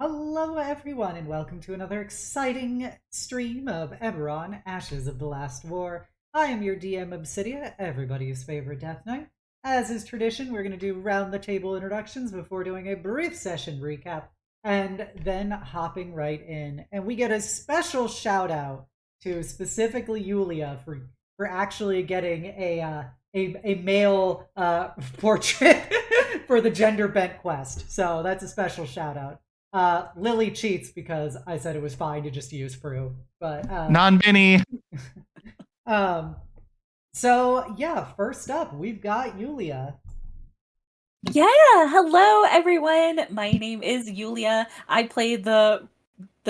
Hello, everyone, and welcome to another exciting stream of Eberron, Ashes of the Last War. I am your DM Obsidia, everybody's favorite Death Knight. As is tradition, we're going to do round-the-table introductions before doing a brief session recap, and then hopping right in. And we get a special shout-out to specifically Yulia for actually getting a male portrait for the gender bent quest. So that's a special shout-out. Lily cheats because I said it was fine to just use Prue, but non-binny. So yeah, first up we've got Yulia. Yeah, hello everyone. My name is Yulia. I play the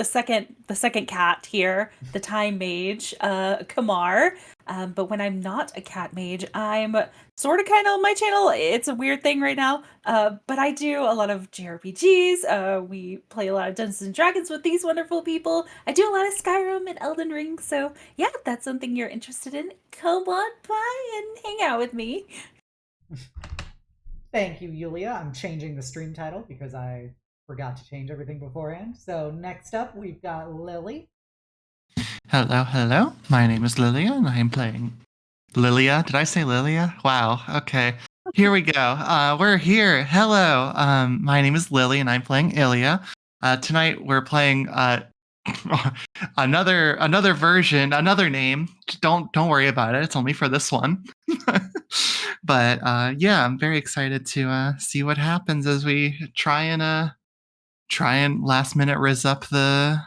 second cat here, the time mage, Kamar. But when I'm not a cat mage, I'm sort of kind of on my channel. It's a weird thing right now. But I do a lot of JRPGs. We play a lot of Dungeons and Dragons with these wonderful people. I do a lot of Skyrim and Elden Ring. So yeah, if that's something you're interested in, come on by and hang out with me. Thank you, Yulia. I'm changing the stream title because I forgot to change everything beforehand. So next up, we've got Lily. Hello. My name is Lilia, and I am playing Lilia. Did I say Lilia? Wow. Okay. Here we go. We're here. Hello. My name is Lily, and I'm playing Illya. Tonight we're playing another version, another name. Don't worry about it. It's only for this one. But yeah, I'm very excited to see what happens as we try and last minute riz up the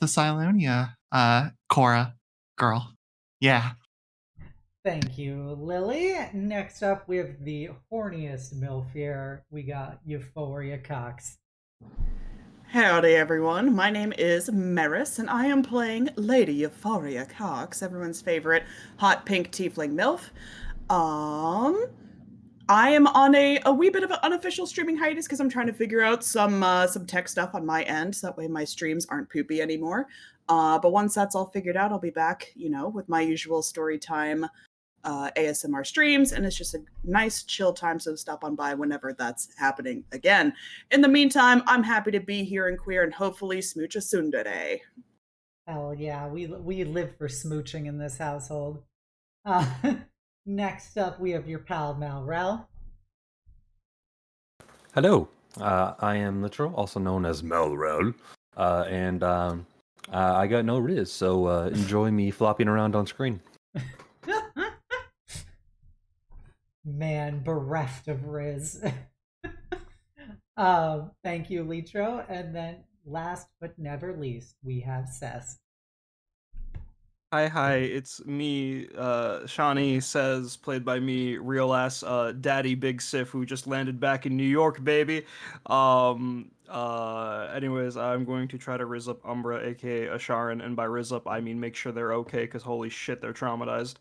Silonia Cora girl. Yeah. Thank you, Lily. Next up, we have the horniest MILF here. We got Euphoria Cox. Howdy everyone, my name is Maris and I am playing Lady Euphoria Cox, everyone's favorite hot pink tiefling MILF. I am on a wee bit of an unofficial streaming hiatus because I'm trying to figure out some tech stuff on my end, so that way my streams aren't poopy anymore. But once that's all figured out, I'll be back, with my usual story time ASMR streams, and it's just a nice chill time, so stop on by whenever that's happening again. In the meantime, I'm happy to be here in queer and hopefully smooch a tsundere. Hell yeah, we live for smooching in this household. Next up, we have your pal Malrel. Hello, I am Literal, also known as Malrel, and I got no riz, so enjoy me flopping around on screen. Man, bereft of Riz. Thank you, Litro. And then last but never least, we have Cess. Hi, it's me, Shawnee Says, played by me, real ass Daddy Big Sif, who just landed back in New York, baby. Anyways, I'm going to try to riz up Umbra, aka Asharan, and by riz up, I mean make sure they're okay, because holy shit, they're traumatized.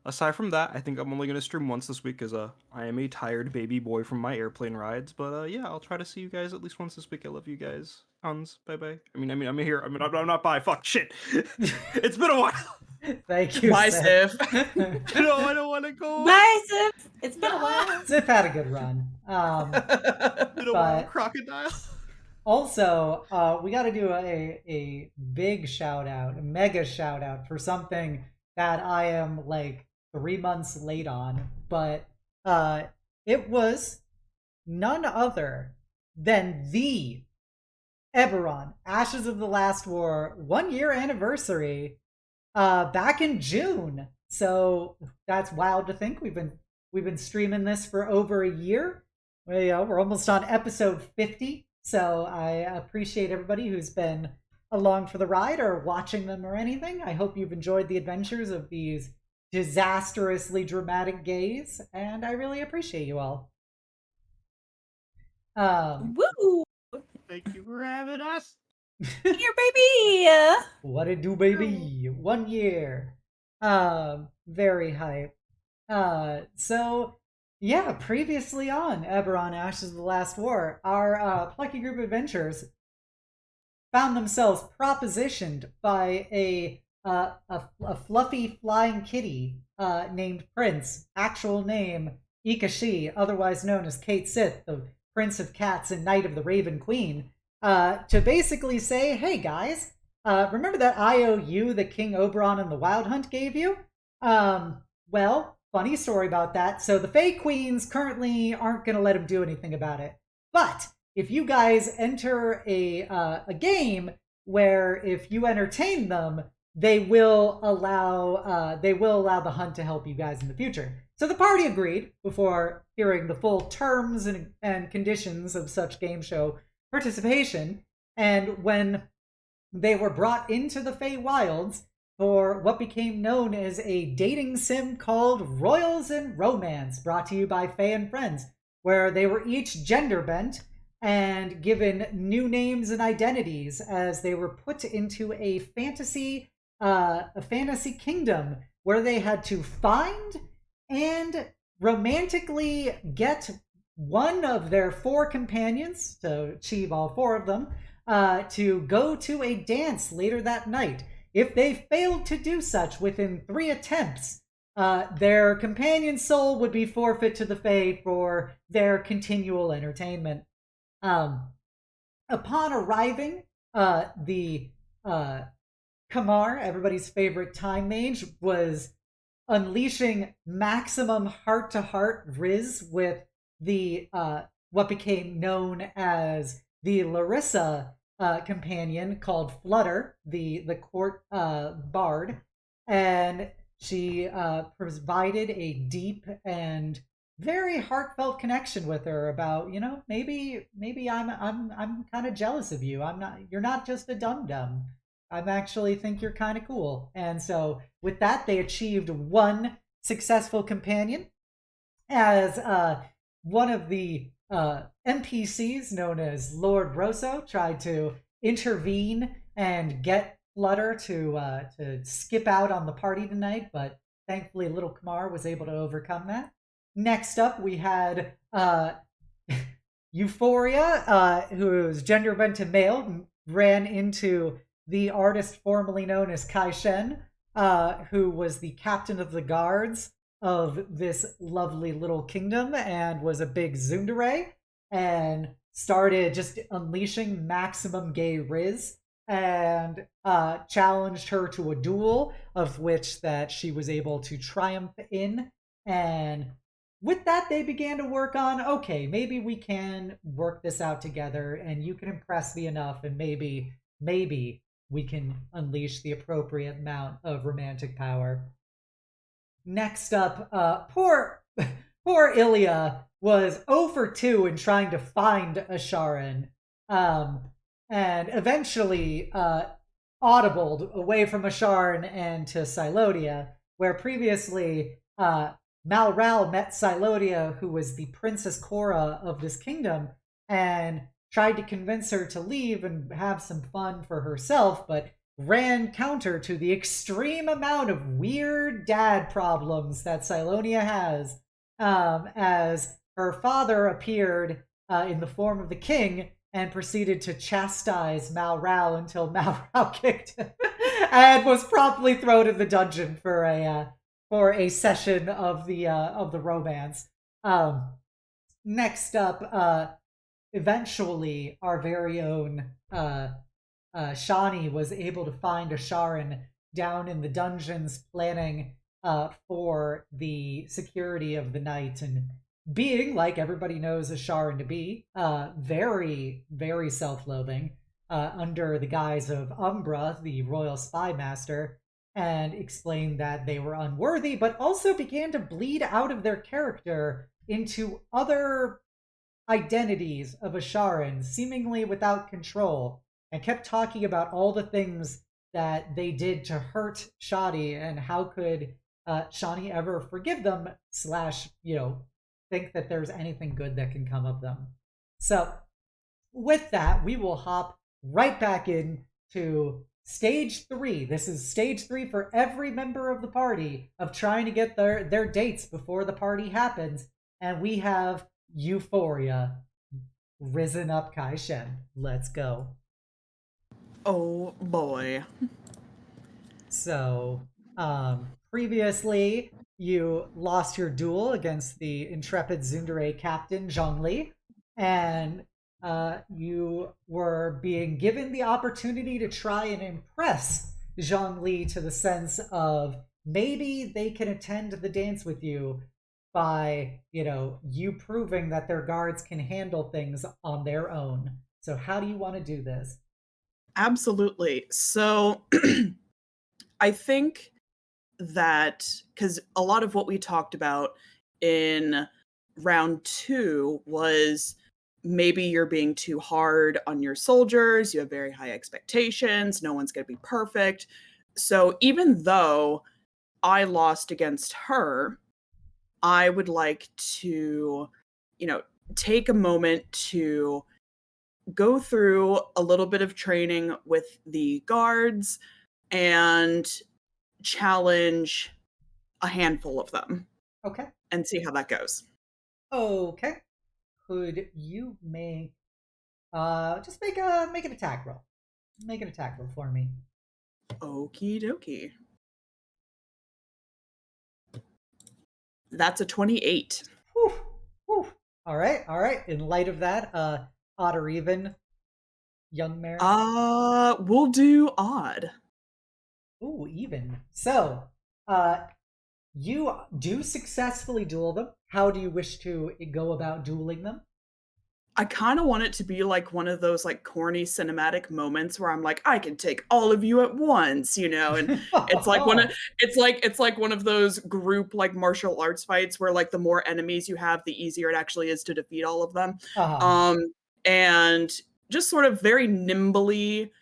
Aside from that, I think I'm only going to stream once this week, because I am a tired baby boy from my airplane rides, but yeah, I'll try to see you guys at least once this week. I love you guys. Hans, bye-bye. I'm here. I'm not bye. Fuck, shit. It's been a while. Thank you, Bye, Sif. No, I don't want to go. Bye, Sif. It's been a while. Sif had a good run. Been a while, crocodile. Also, we got to do a big shout out, a mega shout out for something that I am like 3 months late on, but it was none other than the Eberron Ashes of the Last War 1 year anniversary back in June. So that's wild to think we've been streaming this for over a year. We're almost on episode 50. So I appreciate everybody who's been along for the ride or watching them or anything. I hope you've enjoyed the adventures of these disastrously dramatic gays, and I really appreciate you all. Woo! Thank you for having us. Here, baby! What it do, baby? 1 year. Very hype. So yeah, previously on Eberron Ashes of the Last War, our plucky group of adventurers found themselves propositioned by a fluffy flying kitty named Prince, actual name Ikashi, otherwise known as Kate Sith, the Prince of Cats and Knight of the Raven Queen, to basically say, hey guys, remember that IOU that King Oberon and the Wild Hunt gave you? Well, funny story about that. So the Fae Queens currently aren't going to let him do anything about it. But if you guys enter a game where if you entertain them, they will allow the hunt to help you guys in the future. So the party agreed before hearing the full terms and conditions of such game show participation. And when they were brought into the Feywilds for what became known as a dating sim called Royals and Romance, brought to you by Fae and Friends, where they were each gender bent and given new names and identities as they were put into a fantasy kingdom where they had to find and romantically get one of their 4 companions, to achieve all 4 of them, to go to a dance later that night. If they failed to do such within 3 attempts, their companion's soul would be forfeit to the Fae for their continual entertainment. Upon arriving, the Kamar, everybody's favorite time mage, was unleashing maximum heart-to-heart riz with the what became known as the Larissa companion called Flutter, the court bard, and she provided a deep and very heartfelt connection with her about, maybe I'm kind of jealous of you. You're not just a dum-dum. I actually think you're kind of cool. And so with that, they achieved 1 successful companion as one of the NPCs known as Lord Rosso tried to intervene and get Flutter to skip out on the party tonight, but thankfully little Kamar was able to overcome that. Next up, we had Euphoria, who is gender bent to male, ran into the artist formerly known as Kai Shen, who was the captain of the guards of this lovely little kingdom and was a big tsundere, and started just unleashing maximum gay riz and challenged her to a duel, of which that she was able to triumph in. And with that, they began to work on, okay, maybe we can work this out together and you can impress me enough, and maybe we can unleash the appropriate amount of romantic power. Next up, poor Illya was 0 for 2 in trying to find Asharan, and eventually audibled away from Asharan and to Silodia, where previously Malral met Silodia, who was the Princess Cora of this kingdom, and tried to convince her to leave and have some fun for herself, but ran counter to the extreme amount of weird dad problems that Silonia has, as her father appeared in the form of the king and proceeded to chastise Malral until Malral kicked him and was promptly thrown in the dungeon for a session of the romance. Next up, eventually, our very own Shani was able to find Asharan down in the dungeons, planning for the security of the night, and being, like everybody knows Asharan to be, very, very self-loathing, under the guise of Umbra, the royal spy master, and explained that they were unworthy, but also began to bleed out of their character into other identities of Asharan, seemingly without control, and kept talking about all the things that they did to hurt Shani, and how could Shani ever forgive them, / think that there's anything good that can come of them. So with that, we will hop right back into stage 3. This is stage 3 for every member of the party of trying to get their dates before the party happens. And we have Euphoria, risen up Kai Shen. Let's go. Oh boy. So, previously, you lost your duel against the intrepid tsundere captain, Zhongli. and you were being given the opportunity to try and impress Zhongli to the sense of maybe they can attend the dance with you by, you proving that their guards can handle things on their own. So how do you want to do this? Absolutely. So I think that because a lot of what we talked about in round 2 was maybe you're being too hard on your soldiers, you have very high expectations, no one's going to be perfect. So even though I lost against her, I would like to, take a moment to go through a little bit of training with the guards and challenge a handful of them. Okay. And see how that goes. Okay. Could you make just make an attack roll. Make an attack roll for me. Okie dokie. That's a 28. Whew, whew. All right. In light of that, odd or even, young Mary? We'll do odd. Ooh, even. So, you do successfully duel them. How do you wish to go about dueling them? I kind of want it to be like one of those like corny cinematic moments where I'm like, I can take all of you at once, and it's like it's like one of those group like martial arts fights where like the more enemies you have, the easier it actually is to defeat all of them. And just sort of very nimbly,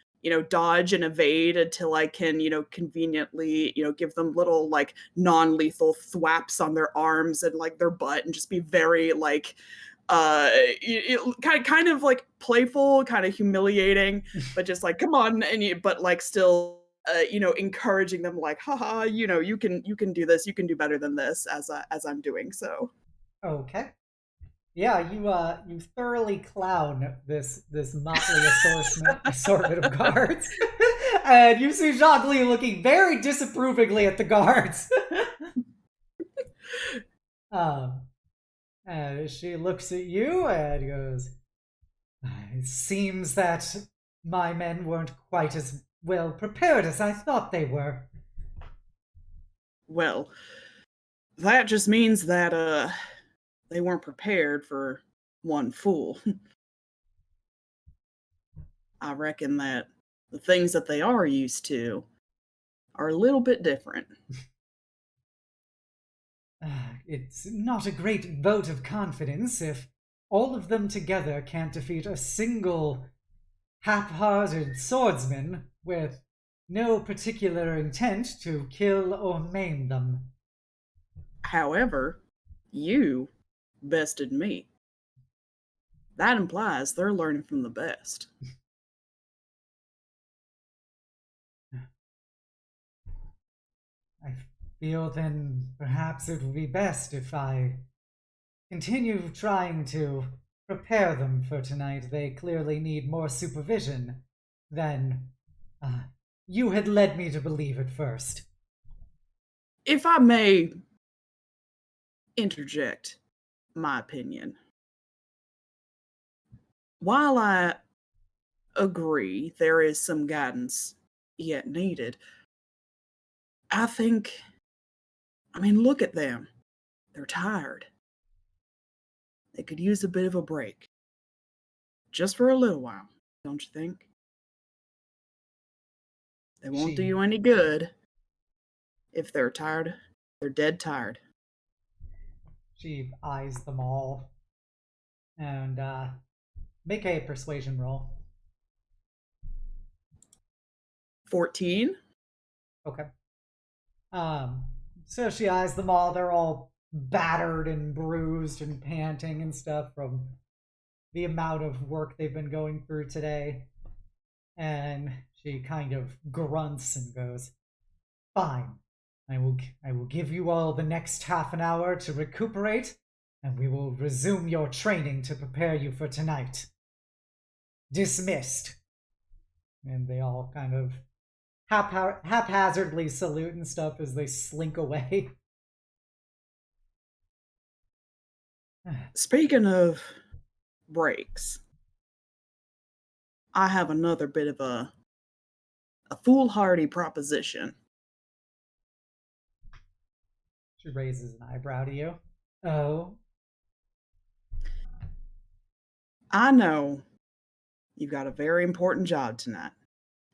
dodge and evade until I can, conveniently, give them little like non-lethal thwaps on their arms and like their butt and just be very like kind of like playful, kind of humiliating, but just like come on, but like still encouraging them like haha, you can do this, you can do better than this as I'm doing so. Okay. Yeah, you thoroughly clown this motley assortment of guards. And you see Zhongli looking very disapprovingly at the guards. And she looks at you and goes, "It seems that my men weren't quite as well prepared as I thought they were." Well, that just means that they weren't prepared for one fool. I reckon that the things that they are used to are a little bit different. It's not a great vote of confidence if all of them together can't defeat a single haphazard swordsman with no particular intent to kill or maim them. However, you bested me. That implies they're learning from the best. I feel then perhaps it would be best if I continue trying to prepare them for tonight. They clearly need more supervision than you had led me to believe at first. If I may interject my opinion, while I agree there is some guidance yet needed, I think, look at them. They're tired. They could use a bit of a break. Just for a little while, don't you think? They won't do you any good if they're tired. They're dead tired. She eyes them all and make a persuasion roll. 14. Okay. So she eyes them all. They're all battered and bruised and panting and stuff from the amount of work they've been going through today. And she kind of grunts and goes, "Fine. I will give you all the next half an hour to recuperate, and we will resume your training to prepare you for tonight. Dismissed." And they all kind of haphazardly salute and stuff as they slink away. Speaking of breaks, I have another bit of a foolhardy proposition. She raises an eyebrow to you. Oh, I know you've got a very important job tonight,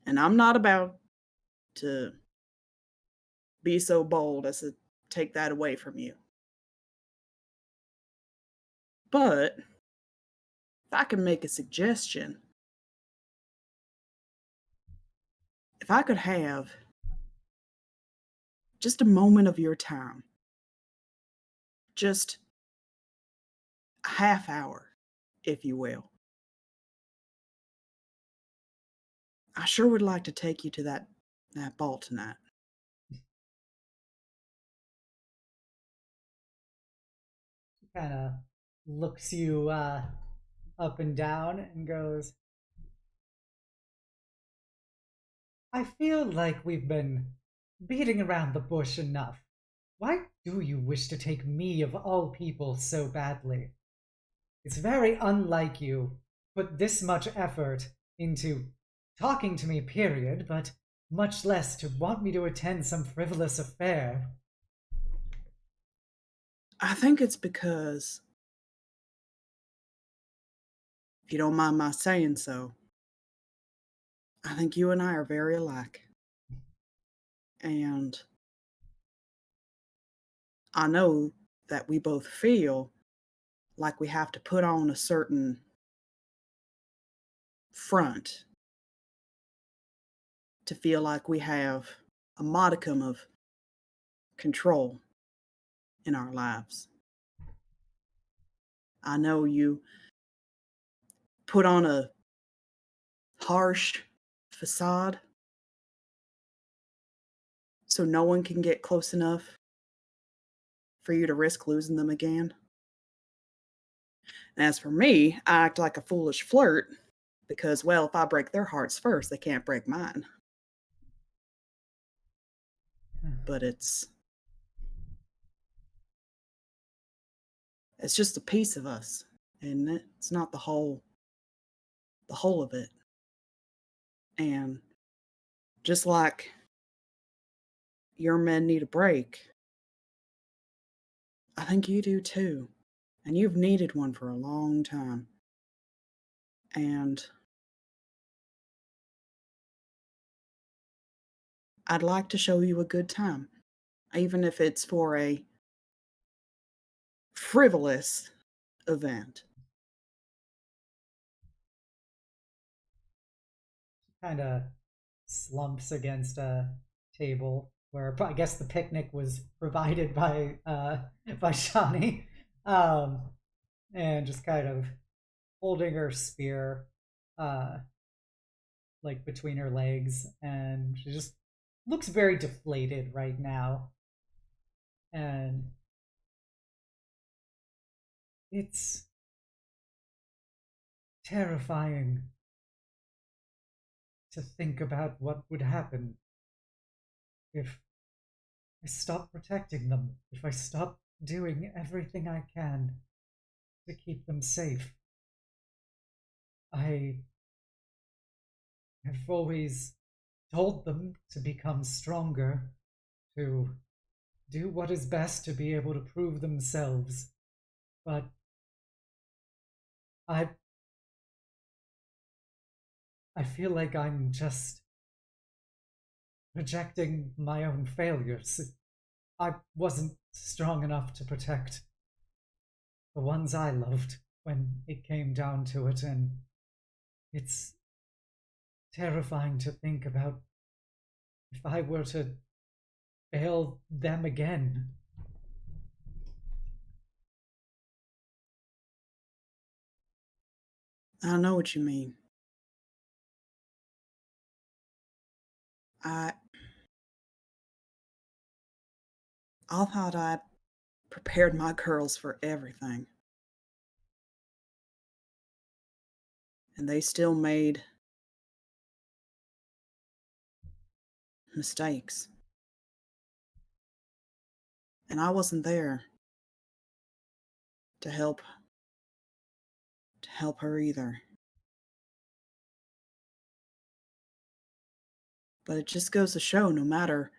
and I'm not about to be so bold as to take that away from you. But if I can make a suggestion, if I could have just a moment of your time, just a half hour, if you will, I sure would like to take you to that ball tonight. she kind of looks you up and down and goes, I feel like we've been beating around the bush enough. Why do you wish to take me of all people so badly? It's very unlike you put this much effort into talking to me, period, but much less to want me to attend some frivolous affair. I think it's because, if you don't mind my saying so, I think you and I are very alike. And I know that we both feel like we have to put on a certain front to feel like we have a modicum of control in our lives. I know you put on a harsh facade so no one can get close enough for you to risk losing them again. And as for me, I act like a foolish flirt because, well, if I break their hearts first, they can't break mine. But it's just a piece of us, isn't it? It's not the whole of it. And just like your men need a break, I think you do too. And you've needed one for a long time. And I'd like to show you a good time, even if it's for a frivolous event. Kind of slumps against a table where I guess the picnic was provided by Shani, and just kind of holding her spear like between her legs, and she just looks very deflated right now. And it's terrifying to think about what would happen if I stop protecting them, if I stop doing everything I can to keep them safe. I have always told them to become stronger, to do what is best to be able to prove themselves. But I feel like I'm just projecting my own failures. I wasn't strong enough to protect the ones I loved when it came down to it, and it's terrifying to think about if I were to fail them again. I know what you mean. I thought I prepared my girls for everything. And they still made mistakes. And I wasn't there to help help her either. But it just goes to show, no matter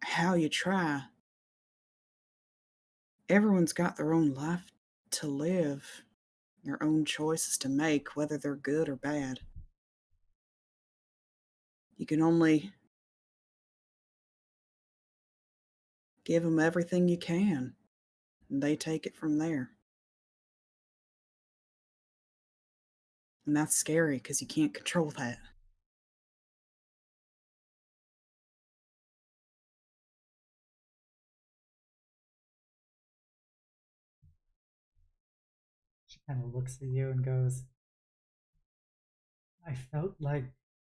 how you try, everyone's got their own life to live, their own choices to make, whether they're good or bad. You can only give them everything you can, and they take it from there. And that's scary because you can't control that. She kind of looks at you and goes, I felt like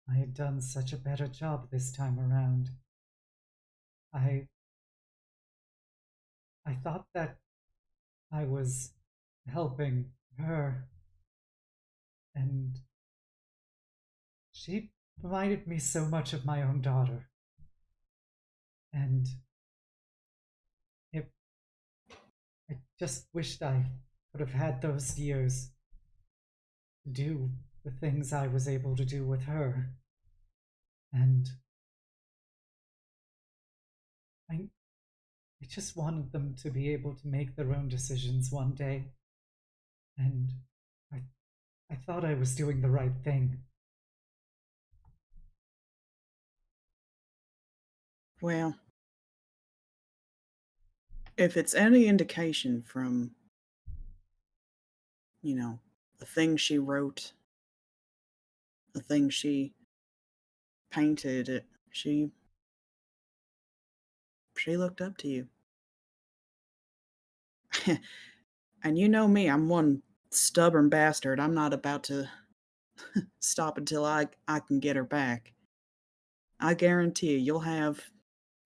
I had done such a better job this time around. I thought that I was helping her, and she reminded me so much of my own daughter. And I just wished I could have had those years to do the things I was able to do with her. And I just wanted them to be able to make their own decisions one day. And I thought I was doing the right thing. Well, if it's any indication from, the things she wrote, the things she painted, she looked up to you. And you know me, I'm one stubborn bastard. I'm not about to stop until I can get her back. I guarantee you'll have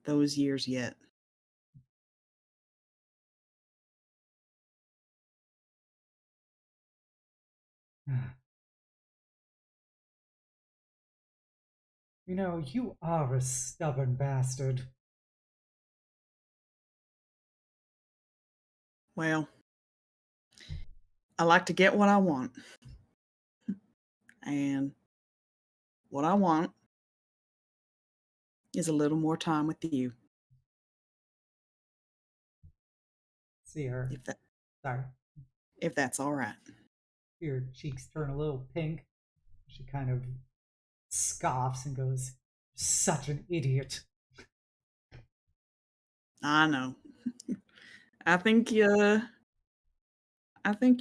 those years yet. You know, you are a stubborn bastard. Well, I like to get what I want. And what I want is a little more time with you. See her. Sorry. If that's all right. Your cheeks turn a little pink. She kind of scoffs and goes, such an idiot. I know. I think you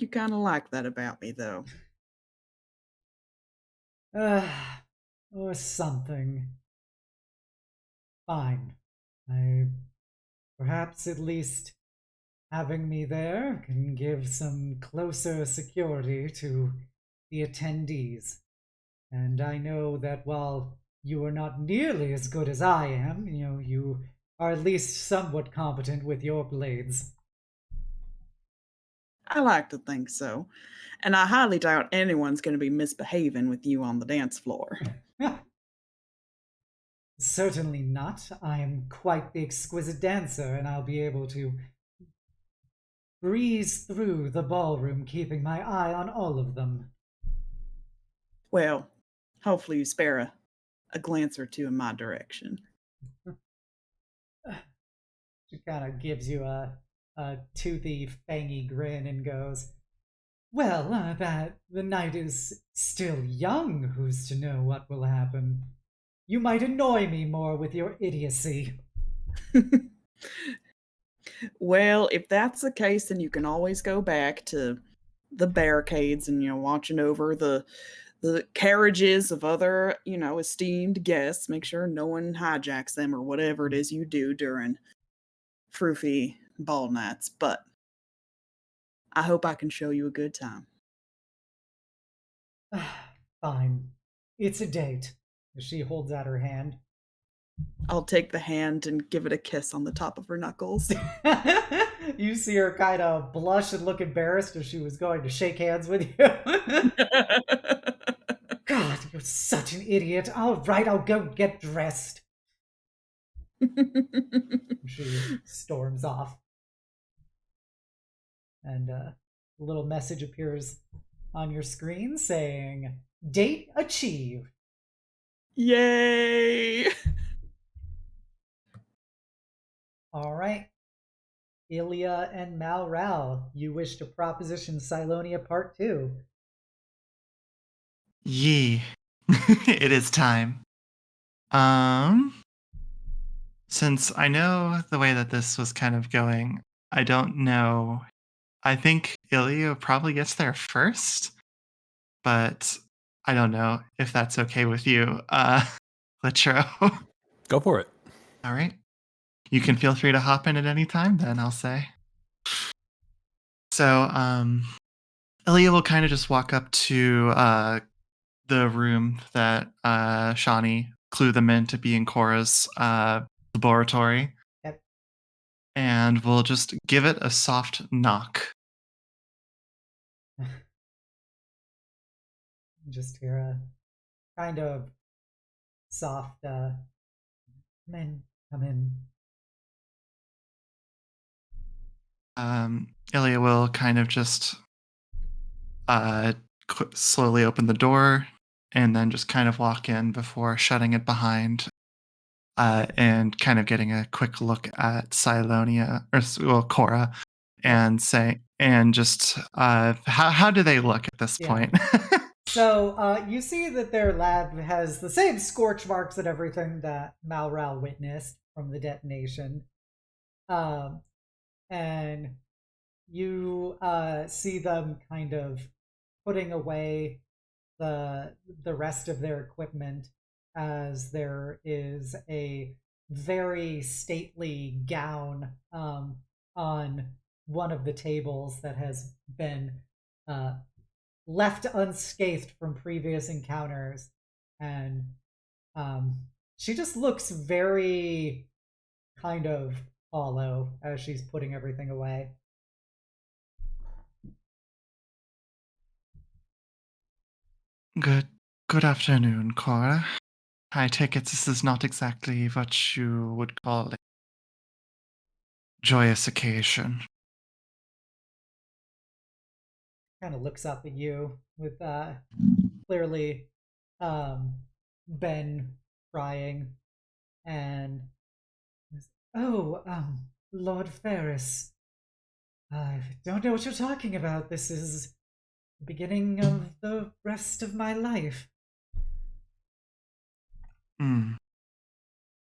kind of like that about me, though. Or something. Fine. Perhaps at least having me there can give some closer security to the attendees. And I know that while you are not nearly as good as I am, you are at least somewhat competent with your blades. I like to think so. And I highly doubt anyone's going to be misbehaving with you on the dance floor. Certainly not. I am quite the exquisite dancer, and I'll be able to breeze through the ballroom, keeping my eye on all of them. Well, hopefully you spare a glance or two in my direction. She kind of gives you a toothy, fangy grin and goes, well, that the night is still young. Who's to know what will happen? You might annoy me more with your idiocy. Well, if that's the case, then you can always go back to the barricades and, watching over the carriages of other, esteemed guests. Make sure no one hijacks them or whatever it is you do during froofy ball nights. But I hope I can show you a good time. Fine. It's a date. She holds out her hand. I'll take the hand and give it a kiss on the top of her knuckles. You see her kind of blush and look embarrassed as she was going to shake hands with you. God, you're such an idiot. All right, I'll go get dressed. She storms off. And a little message appears on your screen saying, "Date achieved." Yay! All right. Illya and Malral, you wish to proposition Silonia Part 2. Yee. It is time. Since I know the way that this was kind of going, I don't know. I think Illya probably gets there first, but I don't know if that's okay with you, Litro. Go for it. All right. You can feel free to hop in at any time, then, I'll say. So, Illya will kind of just walk up to the room that Shawnee clued them in to be in Cora's laboratory. Yep. And we'll just give it a soft knock. Just hear a kind of soft, come in, come in. Illya will kind of just slowly open the door and then just kind of walk in before shutting it behind and kind of getting a quick look at Silonia, or Cora, and say, and just how do they look at this point? So you see that their lab has the same scorch marks and everything that Malral witnessed from the detonation. And you see them kind of putting away the rest of their equipment, as there is a very stately gown on one of the tables that has been left unscathed from previous encounters, and she just looks very kind of hollow as she's putting everything away. Good afternoon, Cora. I take it this is not exactly what you would call a joyous occasion. Kind of looks up at you with clearly Ben crying, and Lord Ferris, I don't know what you're talking about. This is the beginning of the rest of my life.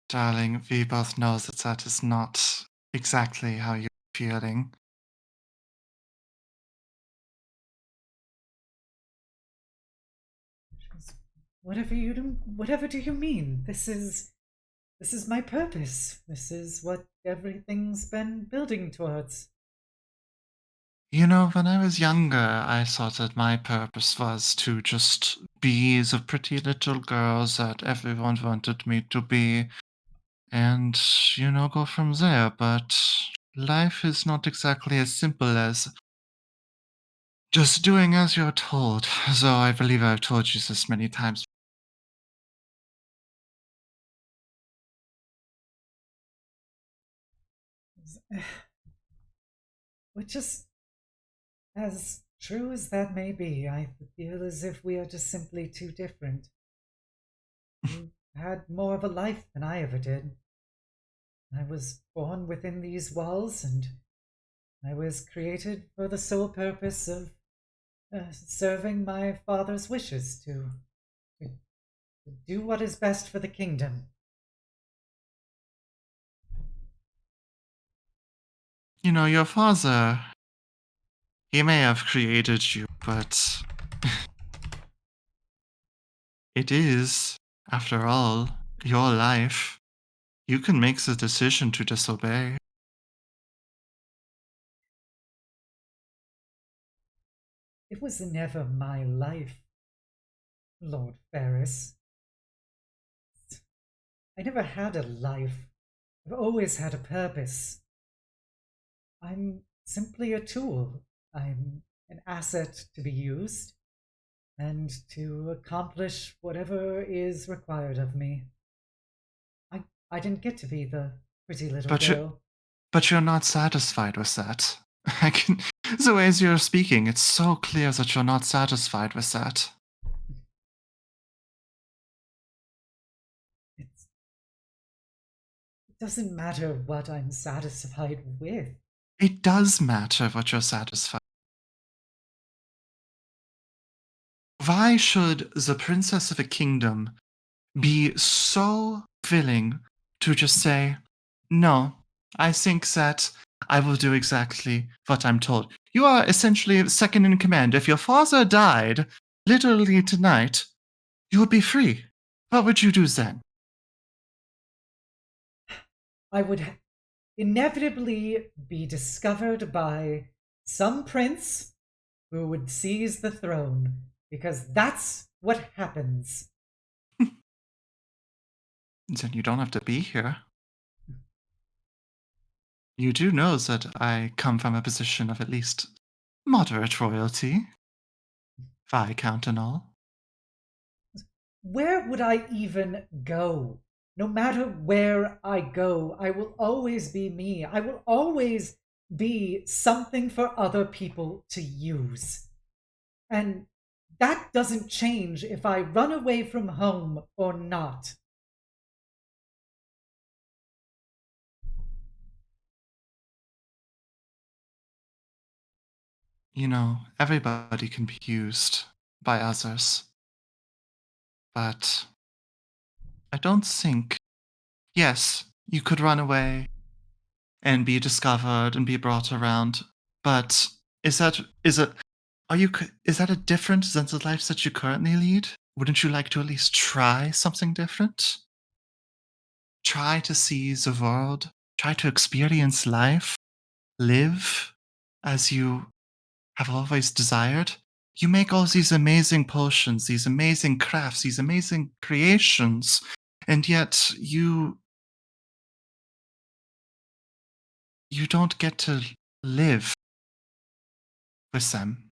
Darling, we both know that that is not exactly how you're feeling. Whatever do you mean? This is my purpose. This is what everything's been building towards. You know, when I was younger, I thought that my purpose was to just be the pretty little girl that everyone wanted me to be, and, go from there. But life is not exactly as simple as just doing as you're told, though I believe I've told you this many times. Which is, as true as that may be, I feel as if we are just simply too different. You had more of a life than I ever did. I was born within these walls, and I was created for the sole purpose of serving my father's wishes, to do what is best for the kingdom. Your father, he may have created you, but it is, after all, your life. You can make the decision to disobey. It was never my life, Lord Ferris. I never had a life. I've always had a purpose. I'm simply a tool. I'm an asset to be used, and to accomplish whatever is required of me. I didn't get to be the pretty little girl. But you're not satisfied with that. So as you're speaking, it's so clear that you're not satisfied with that. It's, it doesn't matter what I'm satisfied with. It does matter what you're satisfied. Why should the princess of a kingdom be so willing to just say, no, I think that I will do exactly what I'm told? You are essentially second in command. If your father died literally tonight, you would be free. What would you do then? I would inevitably be discovered by some prince who would seize the throne, because that's what happens. Then you don't have to be here. You do know that I come from a position of at least moderate royalty, Viscount and all. Where would I even go? No matter where I go, I will always be me. I will always be something for other people to use. And that doesn't change if I run away from home or not. You know, everybody can be used by others. But I don't think. Yes, you could run away and be discovered and be brought around, but is that a different than the life that you currently lead? Wouldn't you like to at least try something different? Try to see the world, try to experience life, live as you have always desired. You make all these amazing potions, these amazing crafts, these amazing creations, and yet you don't get to live with them.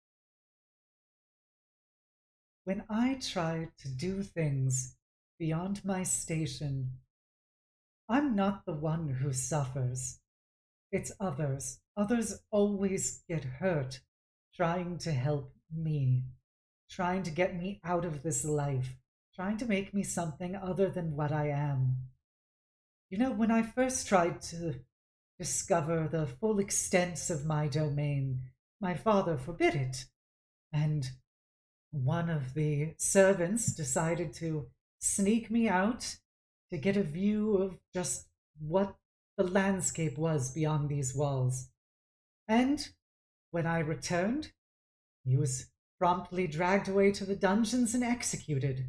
When I try to do things beyond my station, I'm not the one who suffers. It's others. Others always get hurt trying to help me, trying to get me out of this life, trying to make me something other than what I am. You know, when I first tried to discover the full extent of my domain, my father forbid it. And one of the servants decided to sneak me out to get a view of just what the landscape was beyond these walls. And when I returned, he was promptly dragged away to the dungeons and executed.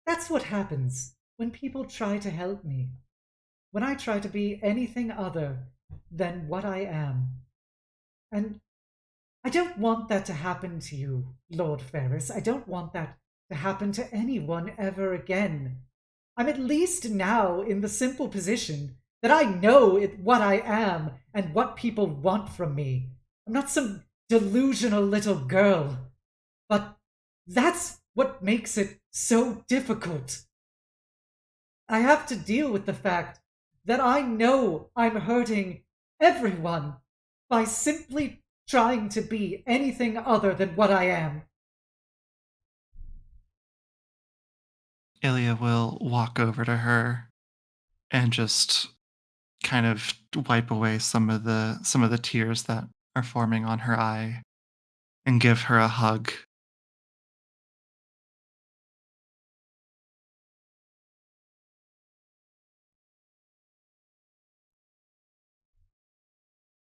That's what happens when people try to help me, when I try to be anything other than what I am. And I don't want that to happen to you, Lord Ferris. I don't want that to happen to anyone ever again. I'm at least now in the simple position that I know what I am and what people want from me. I'm not some delusional little girl. But that's what makes it so difficult. I have to deal with the fact that I know I'm hurting everyone by simply trying to be anything other than what I am. Ilya will walk over to her and just kind of wipe away some of the tears that are forming on her eye and give her a hug.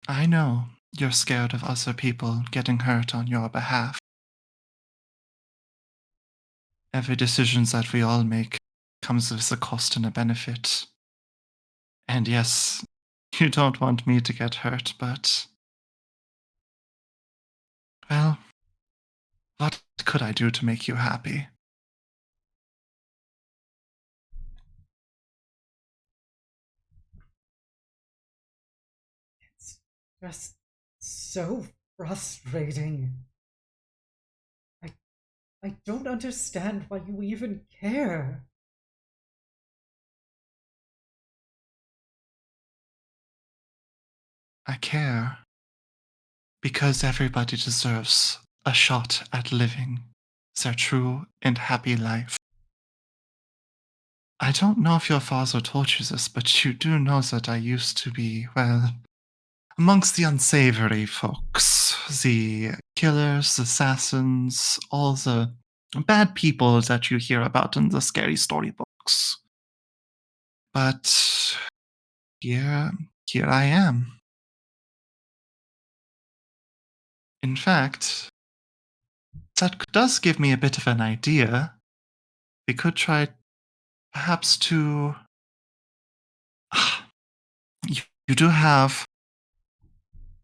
I know you're scared of other people getting hurt on your behalf. Every decision that we all make comes with a cost and a benefit. And yes, you don't want me to get hurt, but... well, what could I do to make you happy? It's just so frustrating. I don't understand why you even care. I care. Because everybody deserves a shot at living their true and happy life. I don't know if your father told you this, but you do know that I used to be, well, amongst the unsavory folks, the killers, the assassins, all the bad people that you hear about in the scary storybooks. But here I am. In fact, that does give me a bit of an idea. We could try perhaps to... You do have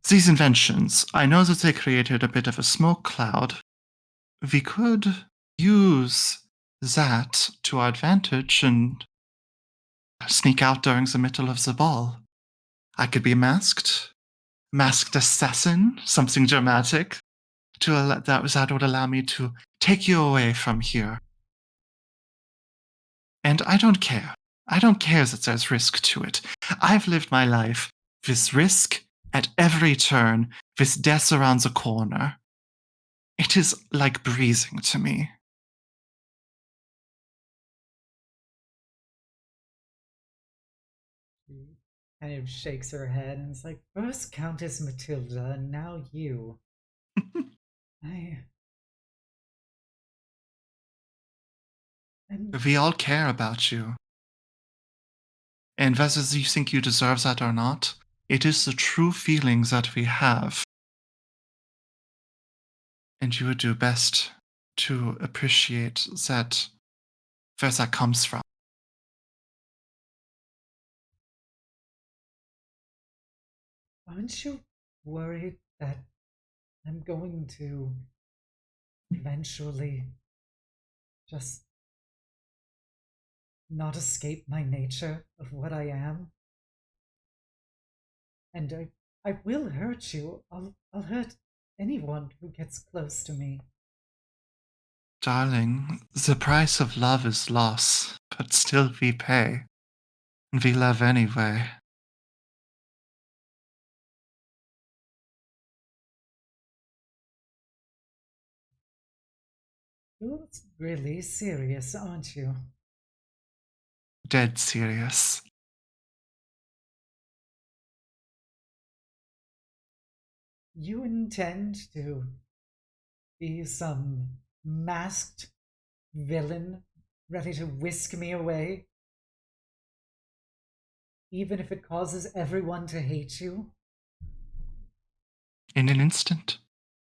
these inventions. I know that they created a bit of a smoke cloud. We could use that to our advantage and sneak out during the middle of the ball. I could be masked assassin, something dramatic, that would allow me to take you away from here. And I don't care. I don't care that there's risk to it. I've lived my life with risk at every turn, with death around the corner. It is like breathing to me. She kind of shakes her head and is like, first Countess Matilda, and now you. We all care about you. And whether you think you deserve that or not, it is the true feeling that we have. And you would do best to appreciate that, where that comes from. Aren't you worried that I'm going to eventually just not escape my nature of what I am? And I will hurt you. I'll hurt anyone who gets close to me. Darling, the price of love is loss, but still we pay. And we love anyway. You're really serious, aren't you? Dead serious. You intend to be some masked villain ready to whisk me away? Even if it causes everyone to hate you? In an instant.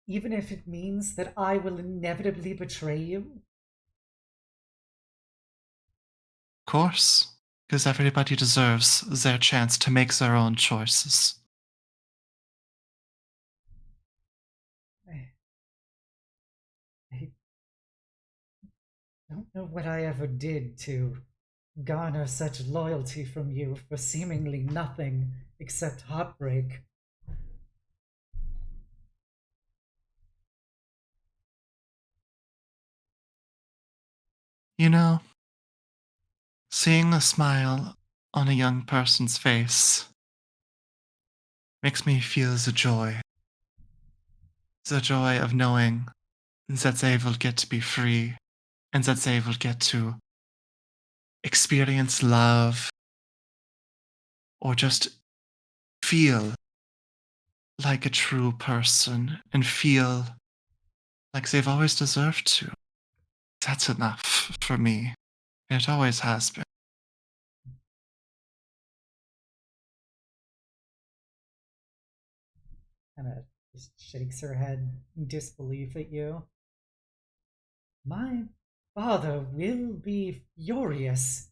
Even if it means that I will inevitably betray you? Of course, because everybody deserves their chance to make their own choices. I don't know what I ever did to garner such loyalty from you for seemingly nothing except heartbreak. You know, seeing a smile on a young person's face makes me feel the joy. The joy of knowing that they will get to be free and that they will get to experience love or just feel like a true person and feel like they've always deserved to. That's enough for me. It always has been. Kind of just shakes her head in disbelief at you. My father will be furious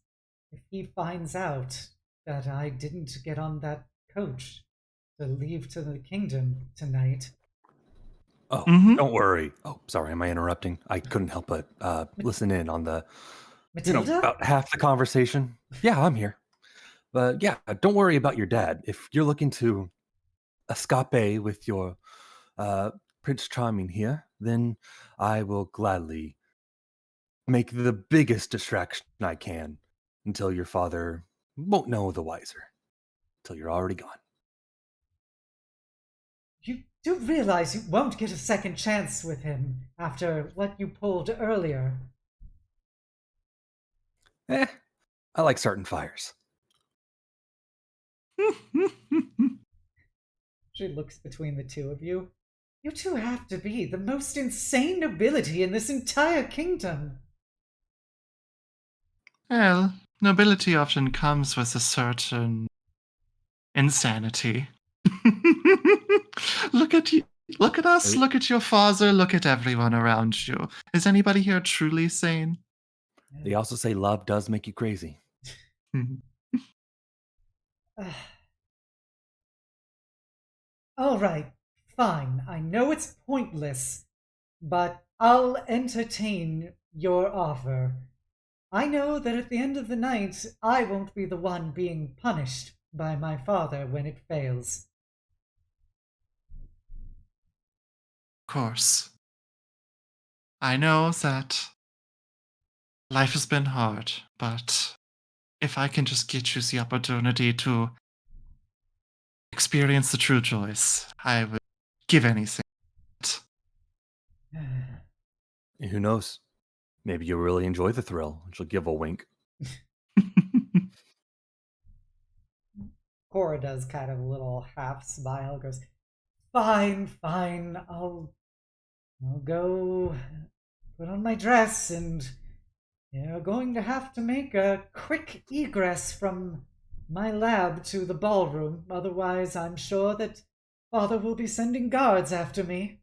if he finds out that I didn't get on that coach to leave to the kingdom tonight. Oh, Mhm. don't worry. Oh, sorry, am I interrupting? I couldn't help but listen in on the, Matilda? about half the conversation. Yeah, I'm here. But yeah, don't worry about your dad. If you're looking to escape with your Prince Charming here, then I will gladly make the biggest distraction I can until your father won't know the wiser, until you're already gone. You do realize you won't get a second chance with him after what you pulled earlier. I like starting fires. She looks between the two of you. You two have to be the most insane nobility in this entire kingdom. Well, nobility often comes with a certain insanity. Look at you. Look at us. Look at your father. Look at everyone around you. Is anybody here truly sane? They also say love does make you crazy. All right, fine. I know it's pointless, but I'll entertain your offer. I know that at the end of the night, I won't be the one being punished by my father when it fails. Of course. I know that life has been hard, but if I can just get you the opportunity to experience the true joys, I would give anything. And who knows? Maybe you'll really enjoy the thrill. She'll give a wink. Cora does kind of a little half smile, goes, Fine, I'll go put on my dress and going to have to make a quick egress from my lab to the ballroom. Otherwise, I'm sure that Father will be sending guards after me.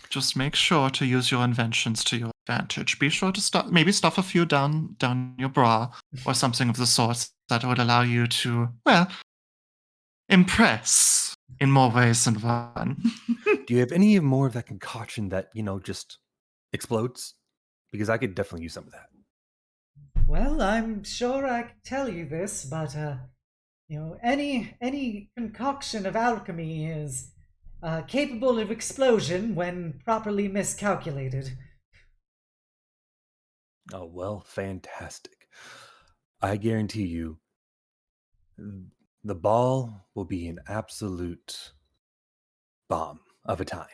Just make sure to use your inventions to your advantage. Be sure to maybe stuff a few down your bra or something of the sort that would allow you to, well, impress in more ways than one. Do you have any more of that concoction that, just explodes? Because I could definitely use some of that. Well, I'm sure I can tell you this, but any concoction of alchemy is capable of explosion when properly miscalculated. Oh, well, fantastic. I guarantee you, the ball will be an absolute bomb of a time.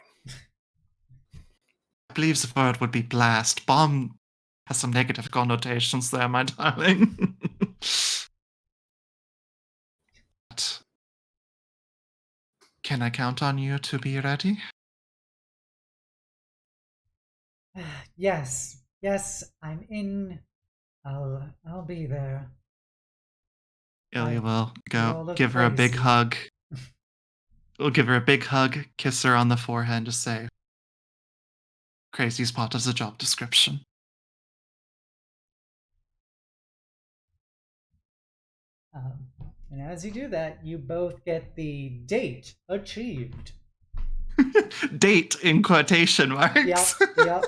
I believe the word would be blast. Bomb has some negative connotations there, my darling. But can I count on you to be ready? Yes, I'm in. I'll be there. Ilya will all go look give her a big crazy. hug. We'll give her a big hug, kiss her on the forehead, and just say, crazy's part of the job description. And as you do that, you both get the date achieved. Date in quotation marks. Yep.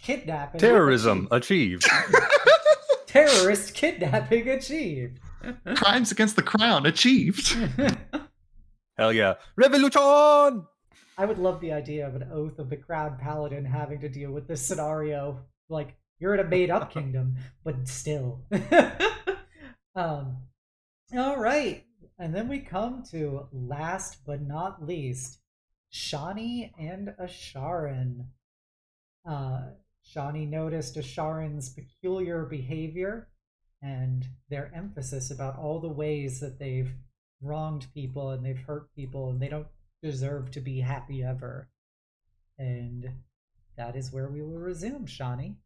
Kidnapping. Terrorism achieved. Terrorist kidnapping achieved. Crimes against the crown achieved. Hell yeah. Revolution! I would love the idea of an Oath of the Crown Paladin having to deal with this scenario. Like, you're in a made-up kingdom, but still. All right. And then we come to, last but not least, Shani and Asharan. Shani noticed Asharan's peculiar behavior and their emphasis about all the ways that they've wronged people and they've hurt people and they don't deserve to be happy ever. And that is where we will resume, Shani.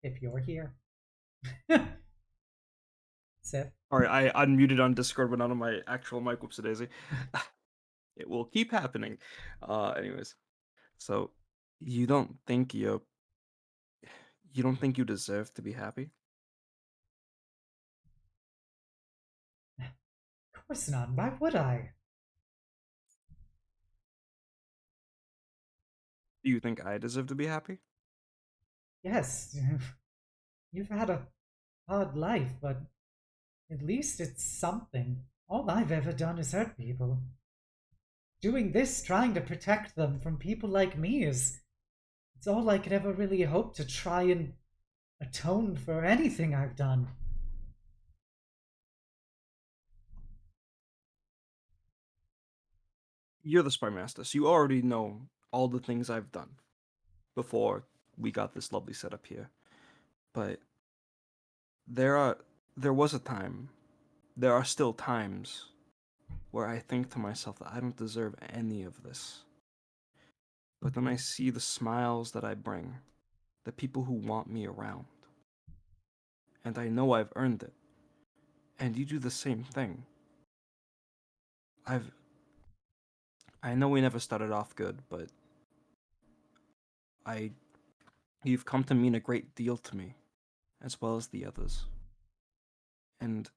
If you're here. Sif. Alright, I unmuted on Discord, but not on my actual mic. Whoopsie daisy. It will keep happening. Anyways. So you don't think you deserve to be happy? Of course not. Why would I? Do you think I deserve to be happy? Yes, you've had a hard life, but at least it's something. All I've ever done is hurt people. Doing this, trying to protect them from people like me, it's all I could ever really hope to try and atone for anything I've done. you're the spy master, so you already know all the things I've done before we got this lovely setup here. But there was a time, there are still times where I think to myself that I don't deserve any of this. But then I see the smiles that I bring, the people who want me around, and I know I've earned it. And you do the same thing. I know we never started off good, but you've come to mean a great deal to me, as well as the others. And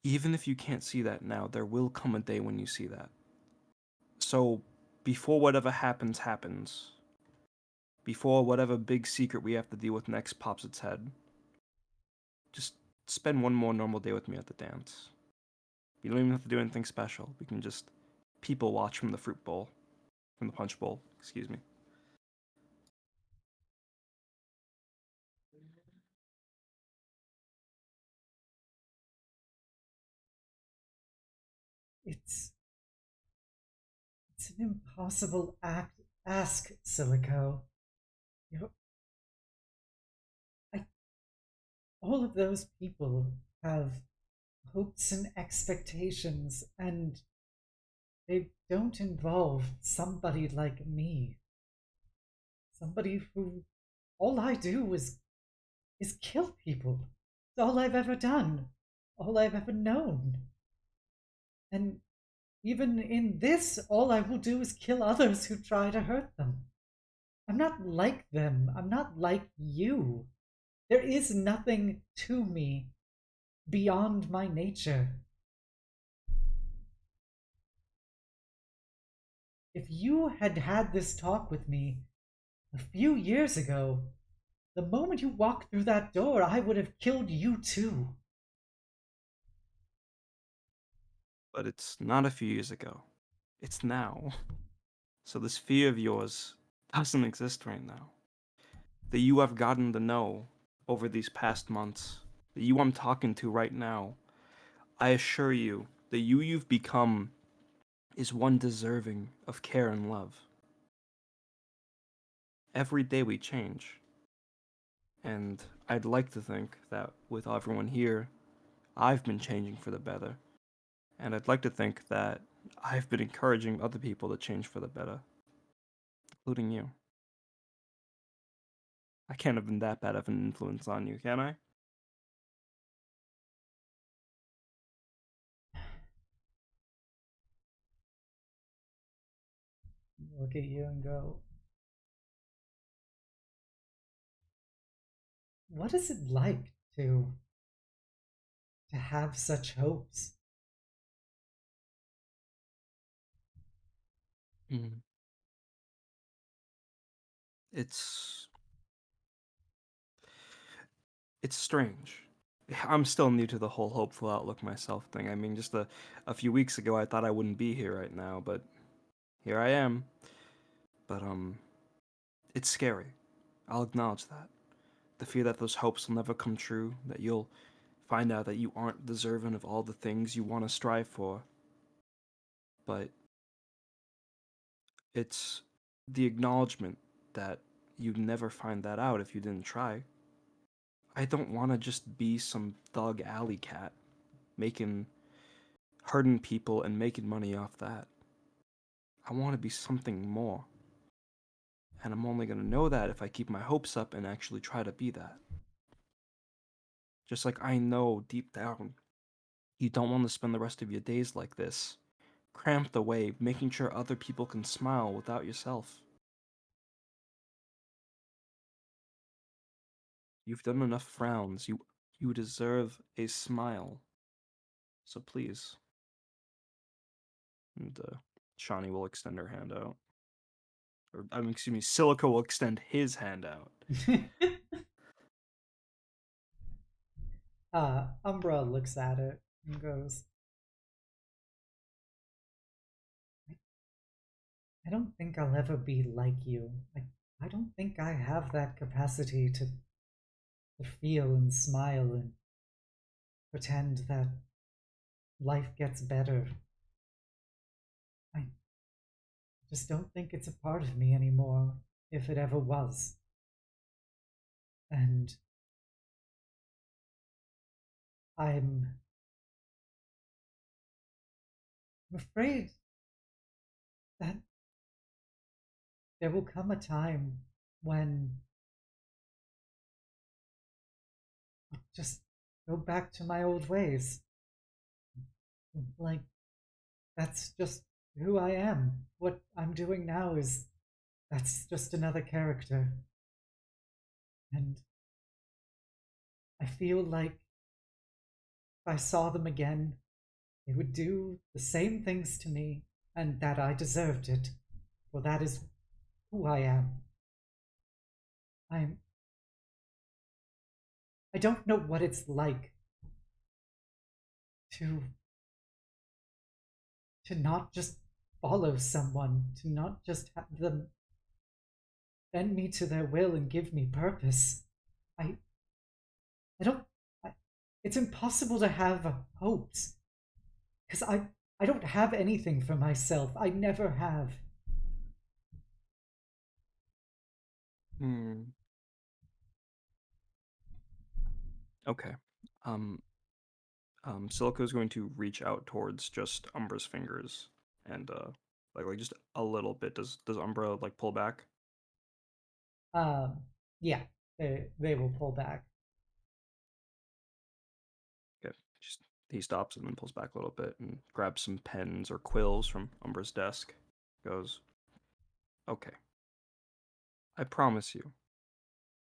even if you can't see that now, there will come a day when you see that. So, before whatever happens, before whatever big secret we have to deal with next pops its head, just spend one more normal day with me at the dance. You don't even have to do anything special. We can just people watch from the fruit bowl, from the punch bowl, excuse me. It's an impossible ask, Silico. You all of those people have hopes and expectations, and they don't involve somebody like me. Somebody who all I do is kill people. It's all I've ever done. All I've ever known. And even in this, all I will do is kill others who try to hurt them. I'm not like them. I'm not like you. There is nothing to me beyond my nature. If you had had this talk with me a few years ago, the moment you walked through that door, I would have killed you too. But it's not a few years ago. It's now. So this fear of yours doesn't exist right now. That you have gotten to know over these past months, the you I'm talking to right now, I assure you, the you've become is one deserving of care and love. Every day we change. And I'd like to think that with everyone here, I've been changing for the better. And I'd like to think that I've been encouraging other people to change for the better, including you. I can't have been that bad of an influence on you, can I? Look at you and go, what is it like to have such hopes? Mm. It's strange. I'm still new to the whole hopeful outlook myself thing. I mean, just a few weeks ago, I thought I wouldn't be here right now, but here I am. But it's scary. I'll acknowledge that. The fear that those hopes will never come true, that you'll find out that you aren't deserving of all the things you want to strive for. But it's the acknowledgement that you'd never find that out if you didn't try. I don't want to just be some thug alley cat hurting people and making money off that. I want to be something more. And I'm only going to know that if I keep my hopes up and actually try to be that. Just like I know deep down, you don't want to spend the rest of your days like this, cramped away, making sure other people can smile without yourself. You've done enough frowns. You deserve a smile. So please. And Shawnee will extend her hand out. Or, excuse me, Silica will extend his hand out. Umbra looks at it and goes, I don't think I'll ever be like you. I don't think I have that capacity to feel and smile and pretend that life gets better. just don't think it's a part of me anymore, if it ever was. And I'm afraid that there will come a time when I'll just go back to my old ways. Like, that's just who I am. What I'm doing now that's just another character. And I feel like if I saw them again, they would do the same things to me, and that I deserved it. For that is who I am. I don't know what it's like to not just follow someone, to not just have them bend me to their will and give me purpose. I don't. It's impossible to have hopes because I don't have anything for myself. I never have. Okay. Silica is going to reach out towards just Umbra's fingers and like just a little bit. Does Umbra like pull back? Yeah, they will pull back. Okay. Just he stops and then pulls back a little bit and grabs some pens or quills from Umbra's desk. Goes, okay. I promise you.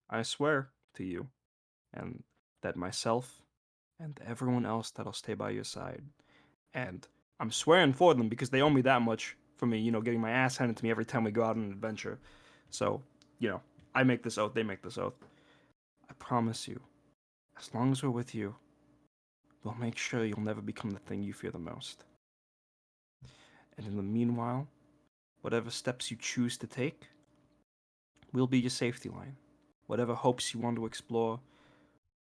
I swear to you, and that myself and everyone else that'll stay by your side. And I'm swearing for them because they owe me that much for me, getting my ass handed to me every time we go out on an adventure. So, I make this oath, they make this oath. I promise you, as long as we're with you, we'll make sure you'll never become the thing you fear the most. And in the meanwhile, whatever steps you choose to take, we'll be your safety line. Whatever hopes you want to explore,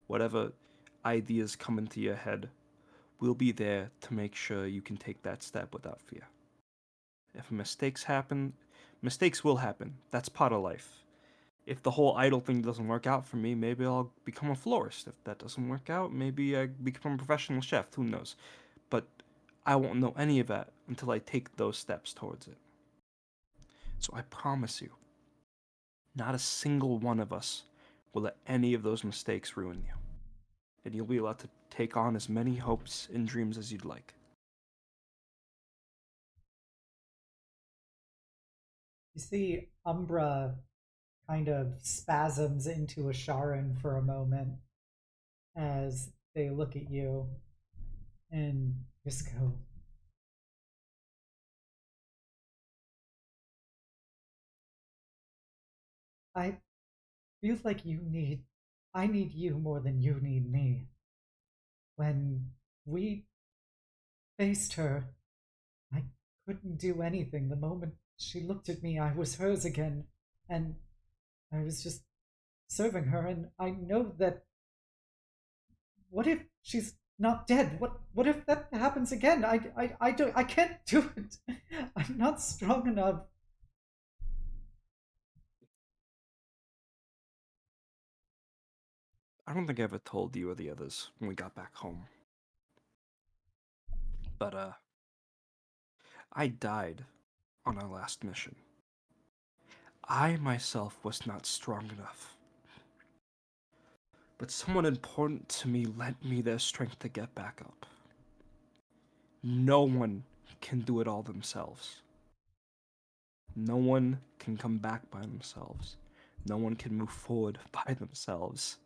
whatever ideas come into your head, we'll be there to make sure you can take that step without fear. If mistakes happen, mistakes will happen. That's part of life. If the whole idol thing doesn't work out for me, maybe I'll become a florist. If that doesn't work out, maybe I become a professional chef. Who knows? But I won't know any of that until I take those steps towards it. So I promise you, not a single one of us will let any of those mistakes ruin you. And you'll be allowed to take on as many hopes and dreams as you'd like. You see Umbra kind of spasms into Asharan for a moment as they look at you and just go, I feel like I need you more than you need me. When we faced her, I couldn't do anything. The moment she looked at me, I was hers again, and I was just serving her. And I know that. What if she's not dead? What if that happens again? I can't do it. I'm not strong enough. I don't think I ever told you or the others when we got back home. But, I died on our last mission. I myself was not strong enough. But someone important to me lent me their strength to get back up. No one can do it all themselves. No one can come back by themselves. No one can move forward by themselves.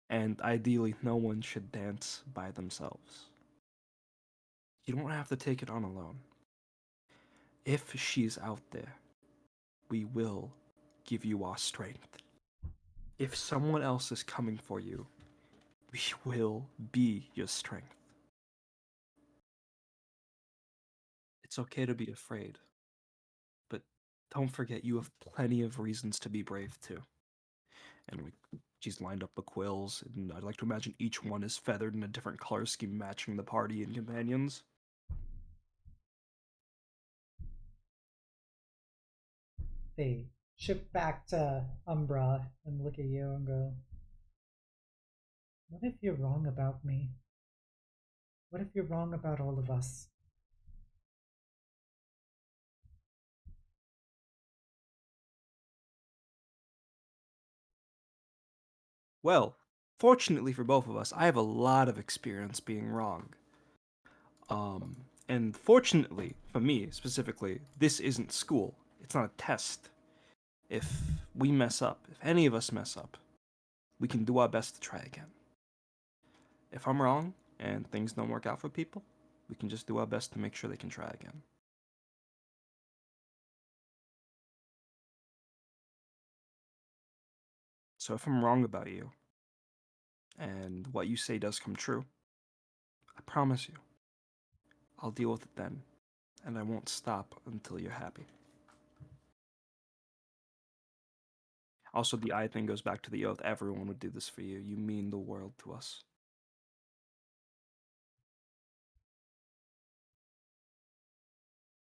And ideally, no one should dance by themselves. You don't have to take it on alone. If she's out there, we will give you our strength. If someone else is coming for you, we will be your strength. It's okay to be afraid, but don't forget you have plenty of reasons to be brave too. And she's lined up the quills, and I'd like to imagine each one is feathered in a different color scheme matching the party and companions. they shift back to Umbra and look at you and go, what if you're wrong about me? What if you're wrong about all of us? Well, fortunately for both of us, I have a lot of experience being wrong. And fortunately for me specifically, this isn't school. It's not a test. If we mess up, if any of us mess up, we can do our best to try again. If I'm wrong and things don't work out for people, we can just do our best to make sure they can try again. So if I'm wrong about you, and what you say does come true, I promise you, I'll deal with it then, and I won't stop until you're happy. Also, the eye thing goes back to the oath. Everyone would do this for you. You mean the world to us.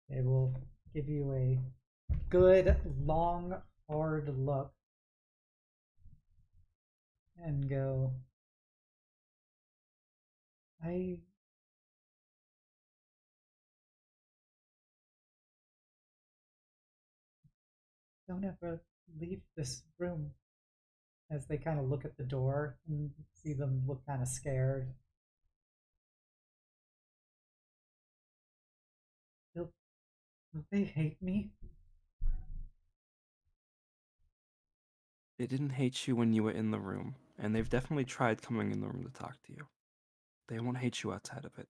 They will give you a good, long, hard look and go, I don't ever leave this room. As they kind of look at the door and see them look kind of scared. Will they hate me? They didn't hate you when you were in the room, and they've definitely tried coming in the room to talk to you. They won't hate you outside of it.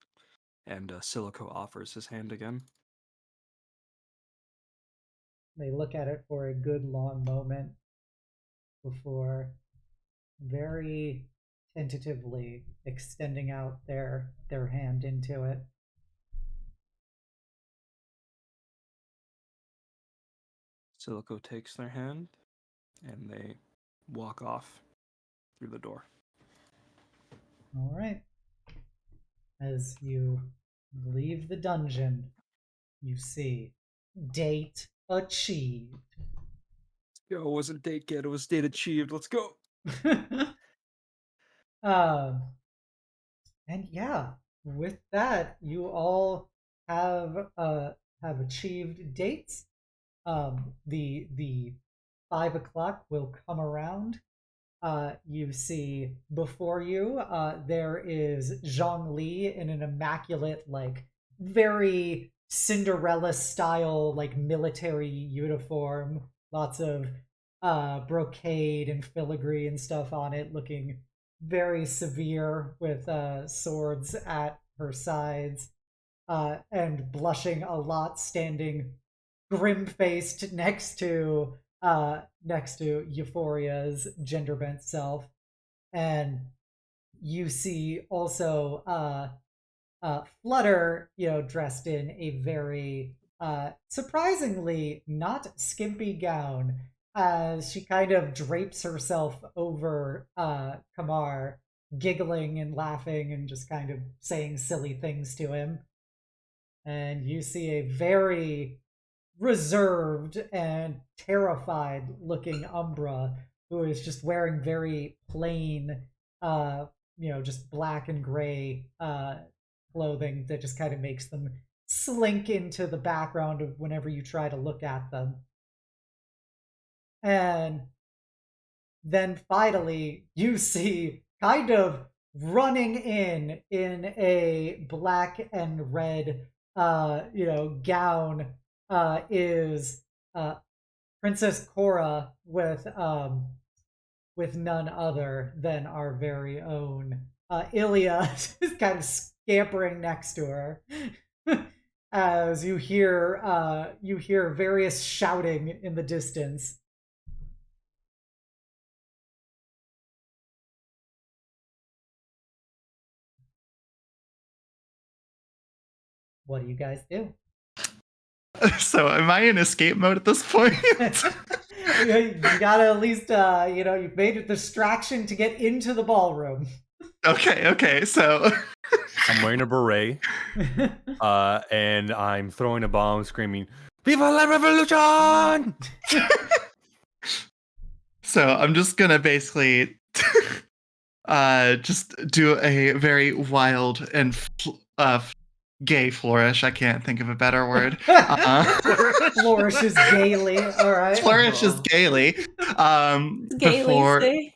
And Silico offers his hand again. They look at it for a good long moment before very tentatively extending out their hand into it. Silico takes their hand, and they walk off through the door. All right. As you leave the dungeon, you see date achieved. Yo, it wasn't date get, it was date achieved. Let's go. And yeah, with that, you all have achieved dates. The 5 o'clock will come around. You see before you, there is Zhongli in an immaculate, like very Cinderella style, like military uniform. Lots of brocade and filigree and stuff on it, looking very severe with swords at her sides, and blushing a lot, standing grim-faced next to Euphoria's gender-bent self. And you see also Flutter, dressed in a very surprisingly not skimpy gown, as she kind of drapes herself over Kamar, giggling and laughing and just kind of saying silly things to him. And you see a very reserved and terrified looking Umbra, who is just wearing very plain, just black and gray clothing that just kind of makes them slink into the background of whenever you try to look at them. And then finally, you see kind of running in a black and red, gown, is Princess Cora with none other than our very own Illya, is kind of scampering next to her. As you hear various shouting in the distance. What do you guys do? So am I in escape mode at this point? You gotta at least, you've made a distraction to get into the ballroom. Okay. So I'm wearing a beret, and I'm throwing a bomb, screaming, "Viva la revolution!" So I'm just gonna basically just do a very wild and gay flourish. I can't think of a better word. Flourishes gaily. All right. Flourishes gaily. Gaily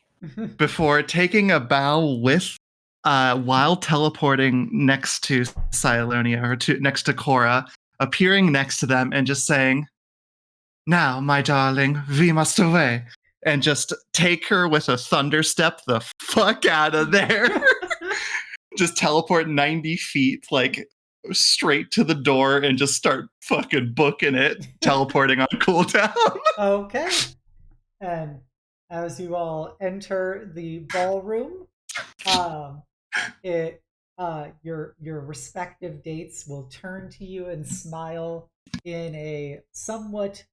Before taking a bow with while teleporting next to Cylonia or next to Cora, appearing next to them and just saying, "Now, my darling, we must away." And just take her with a thunder step the fuck out of there. Just teleport 90 feet, like straight to the door and just start fucking booking it, teleporting on cooldown. Okay. And as you all enter the ballroom, your respective dates will turn to you and smile in a somewhat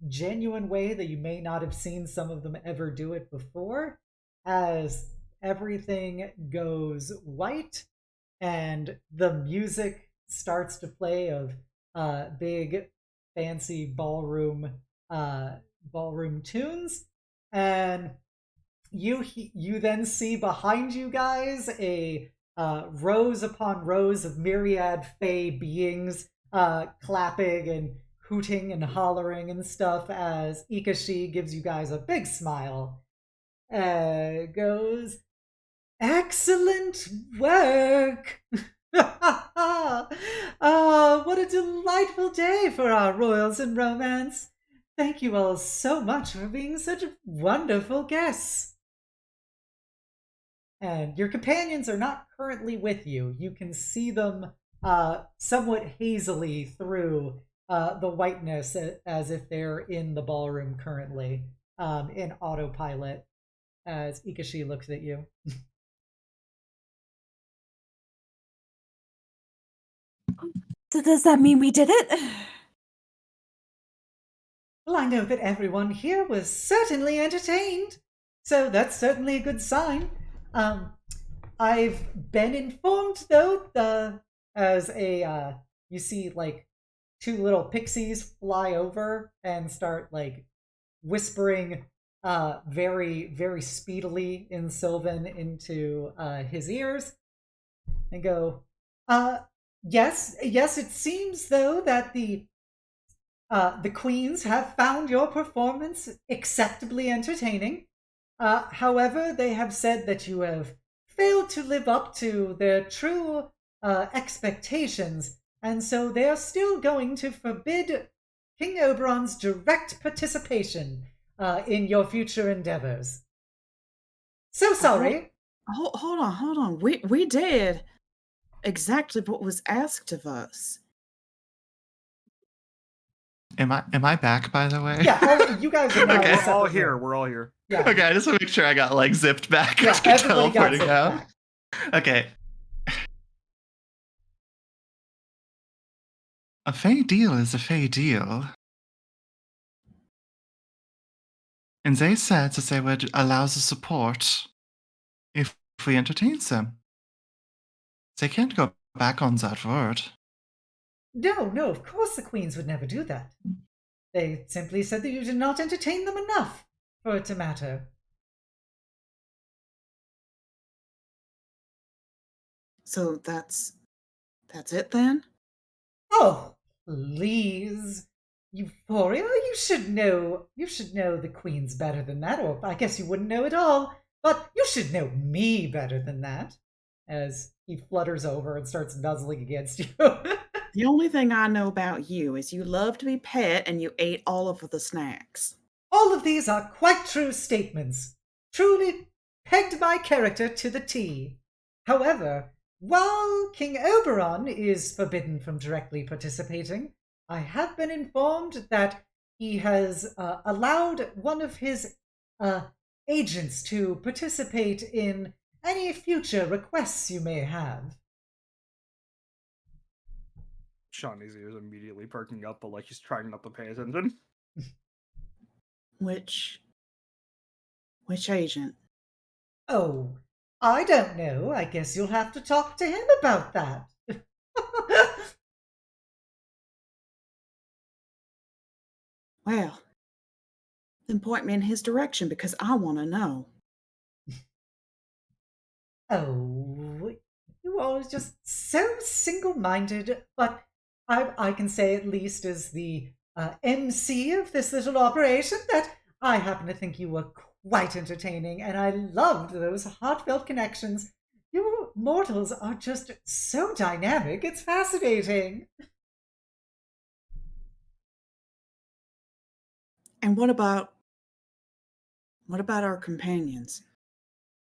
genuine way that you may not have seen some of them ever do it before, as everything goes white and the music starts to play of big fancy ballroom tunes, and you then see behind you guys a rows upon rows of myriad fey beings clapping and hooting and hollering and stuff as Ikashi gives you guys a big smile. Goes, "Excellent work!" What a delightful day for our royals in romance. Thank you all so much for being such wonderful guests. And your companions are not currently with you. You can see them somewhat hazily through the whiteness as if they're in the ballroom currently in autopilot as Ikashi looks at you. So does that mean we did it? Well, I know that everyone here was certainly entertained, so that's certainly a good sign. I've been informed, though, you see, like, two little pixies fly over and start, like, whispering very, very speedily in Sylvan into his ears, and go, yes, it seems, though, that the queens have found your performance acceptably entertaining. However, they have said that you have failed to live up to their true expectations, and so they are still going to forbid King Oberon's direct participation in your future endeavors. So sorry. Hold on. We did exactly what was asked of us. Am I back, by the way? Yeah, you guys are now Okay. in a We're all separate here. room. We're all here. Yeah. Okay, I just want to make sure I got like zipped back Yeah, after everybody got teleporting zipped out. back. Okay. A fey deal is a fey deal. And they said that they would allow the support if we entertain them. They can't go back on that word. No, of course the queens would never do that. They simply said that you did not entertain them enough for it to matter. So that's it then? Oh, please. Euphoria, you should know the queens better than that, or I guess you wouldn't know at all, but you should know me better than that. As he flutters over and starts nuzzling against you. The only thing I know about you is you love to be pet and you ate all of the snacks. All of these are quite true statements, truly pegged my character to the T. However, while King Oberon is forbidden from directly participating, I have been informed that he has allowed one of his agents to participate in any future requests you may have. Shawnee's ears immediately perking up, but like he's trying not to pay attention. Which agent? Oh, I don't know. I guess you'll have to talk to him about that. Well, then point me in his direction because I want to know. Oh, you all are just so single-minded, but I can say at least as the MC of this little operation that I happen to think you were quite entertaining, and I loved those heartfelt connections. You mortals are just so dynamic, it's fascinating. And what about our companions?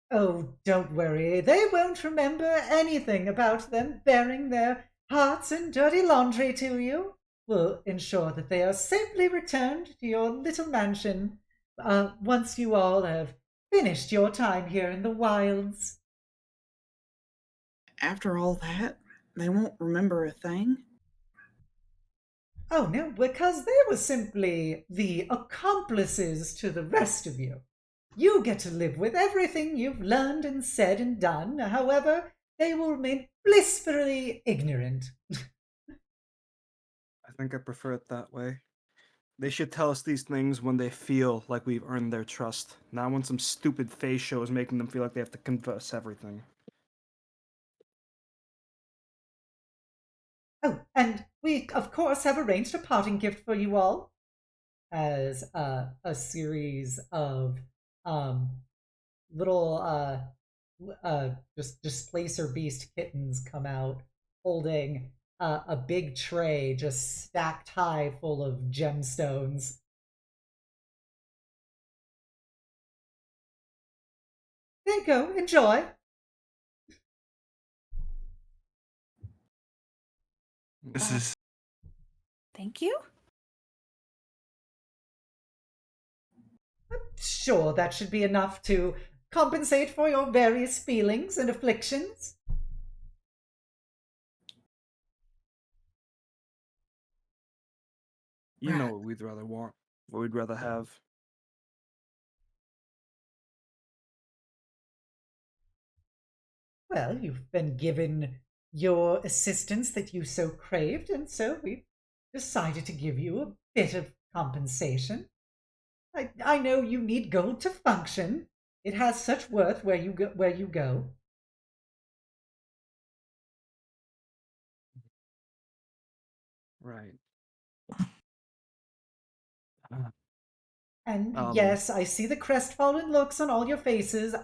Oh, don't worry. They won't remember anything about them bearing their hearts and dirty laundry to you. We'll ensure that they are safely returned to your little mansion once you all have finished your time here in the wilds. After all that, they won't remember a thing? Oh, no, because they were simply the accomplices to the rest of you. You get to live with everything you've learned and said and done. However, they will remain blissfully ignorant. I think I prefer it that way. They should tell us these things when they feel like we've earned their trust, not when some stupid face show is making them feel like they have to confess everything. Oh, and we, of course, have arranged a parting gift for you all as a series of little just displacer beast kittens come out holding a big tray just stacked high full of gemstones. There you go, enjoy. This is Thank you. Sure, that should be enough to compensate for your various feelings and afflictions. You know what we'd rather want, what we'd rather have. Well, you've been given your assistance that you so craved, and so we've decided to give you a bit of compensation. I know you need gold to function. It has such worth where you go. Right. And yes, I see the crestfallen looks on all your faces.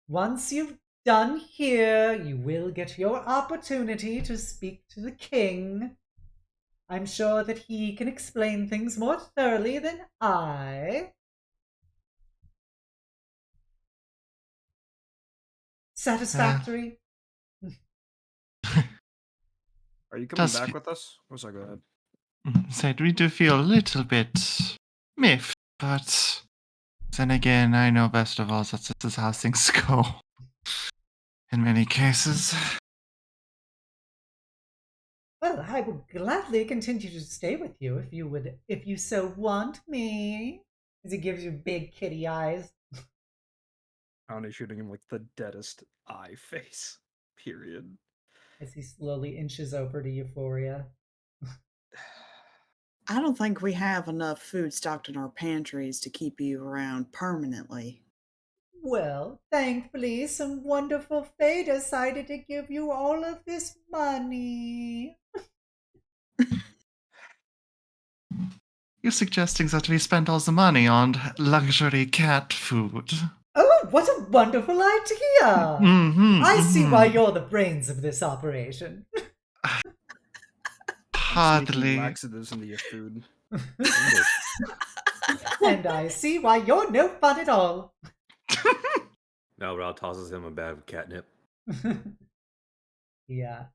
Once you've done here, you will get your opportunity to speak to the king. I'm sure that he can explain things more thoroughly than I. Satisfactory? Are you coming Does back fe- with us? Or so go ahead. said we do feel a little bit miffed, but then again, I know best of all that this is how things go. In many cases. Well, I would gladly continue to stay with you if you so want me. As he gives you big kitty eyes. Only shooting him like the deadest eye face. Period. As he slowly inches over to Euphoria. I don't think we have enough food stocked in our pantries to keep you around permanently. Well, thankfully, some wonderful fae decided to give you all of this money. You're suggesting that we spend all the money on luxury cat food. Oh, what a wonderful idea! I see why you're the brains of this operation. I'm sneaking Hardly. laxatives into your food. And I see why you're no fun at all. Now Rao tosses him a bag of catnip. Yeah.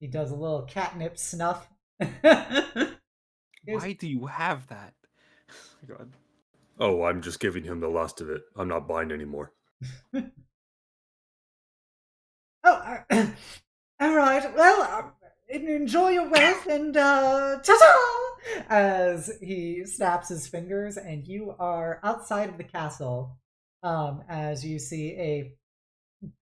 He does a little catnip snuff. Why do you have that? God. Oh, I'm just giving him the last of it. I'm not buying anymore. Oh, all right. Well, enjoy your wealth and ta-ta! As he snaps his fingers, and you are outside of the castle. As you see a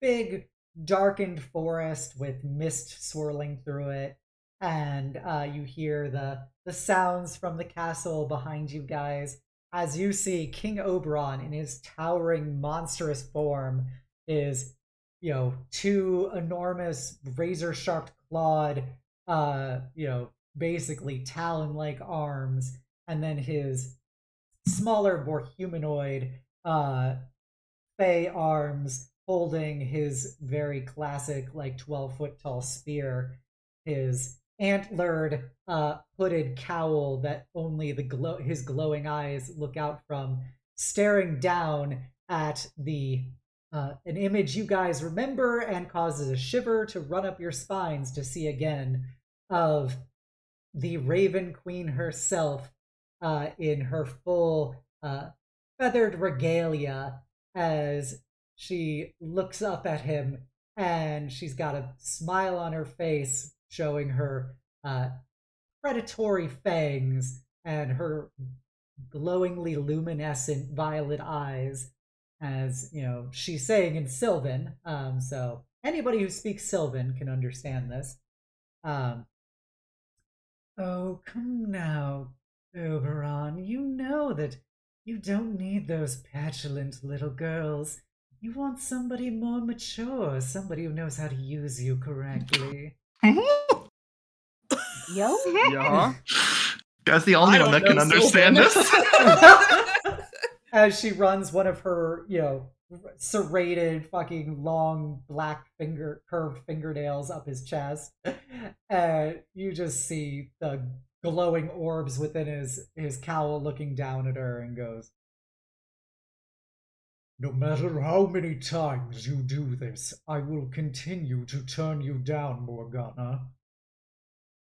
big darkened forest with mist swirling through it, and you hear the sounds from the castle behind you guys as you see King Oberon in his towering monstrous form is, two enormous razor sharp clawed, basically talon like arms, and then his smaller, more humanoid fey arms holding his very classic, 12-foot tall spear, his antlered, hooded cowl that only his glowing eyes look out from, staring down at an image you guys remember and causes a shiver to run up your spines to see again, of the Raven Queen herself, in her full feathered regalia, as she looks up at him, and she's got a smile on her face showing her predatory fangs and her glowingly luminescent violet eyes, as she's saying in Sylvan, so anybody who speaks Sylvan can understand this. Oh, come now, Oberon, you know that you don't need those petulant little girls. You want somebody more mature, somebody who knows how to use you correctly. Yo? Yeah. Guy's the only I one don't that can know understand Sylvan. this. As she runs one of her, serrated, fucking long, black curved fingernails up his chest, and you just see the glowing orbs within his cowl looking down at her, and goes, "No matter how many times you do this, I will continue to turn you down, Morgana.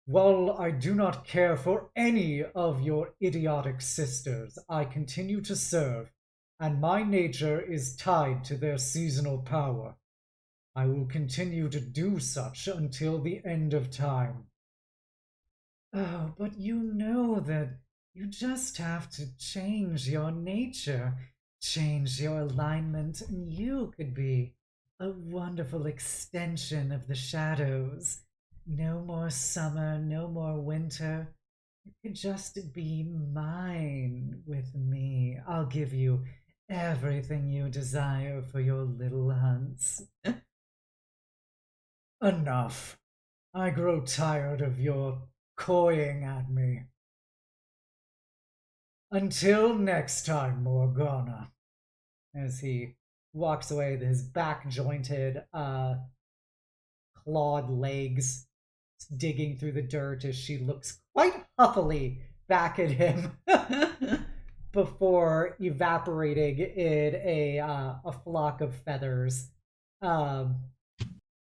While I do not care for any of your idiotic sisters, I continue to serve, and my nature is tied to their seasonal power. I will continue to do such until the end of time." Oh, but you know that you just have to change your nature, change your alignment, and you could be a wonderful extension of the shadows. No more summer, no more winter. You could just be mine with me. I'll give you everything you desire for your little hunts. Enough. I grow tired of your coying at me. Until next time, Morgana. As he walks away with his back jointed, clawed legs digging through the dirt as she looks quite huffily back at him before evaporating in a flock of feathers,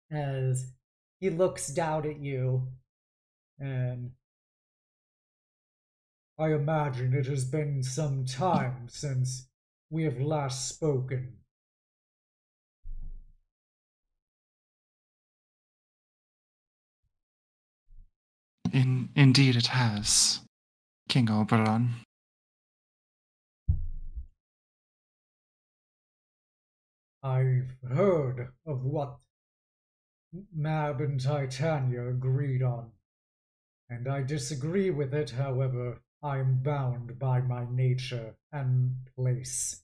as he looks down at you, and I imagine it has been some time since we have last spoken. Indeed it has, King Oberon. I've heard of what Mab and Titania agreed on, and I disagree with it. However, I am bound by my nature and place.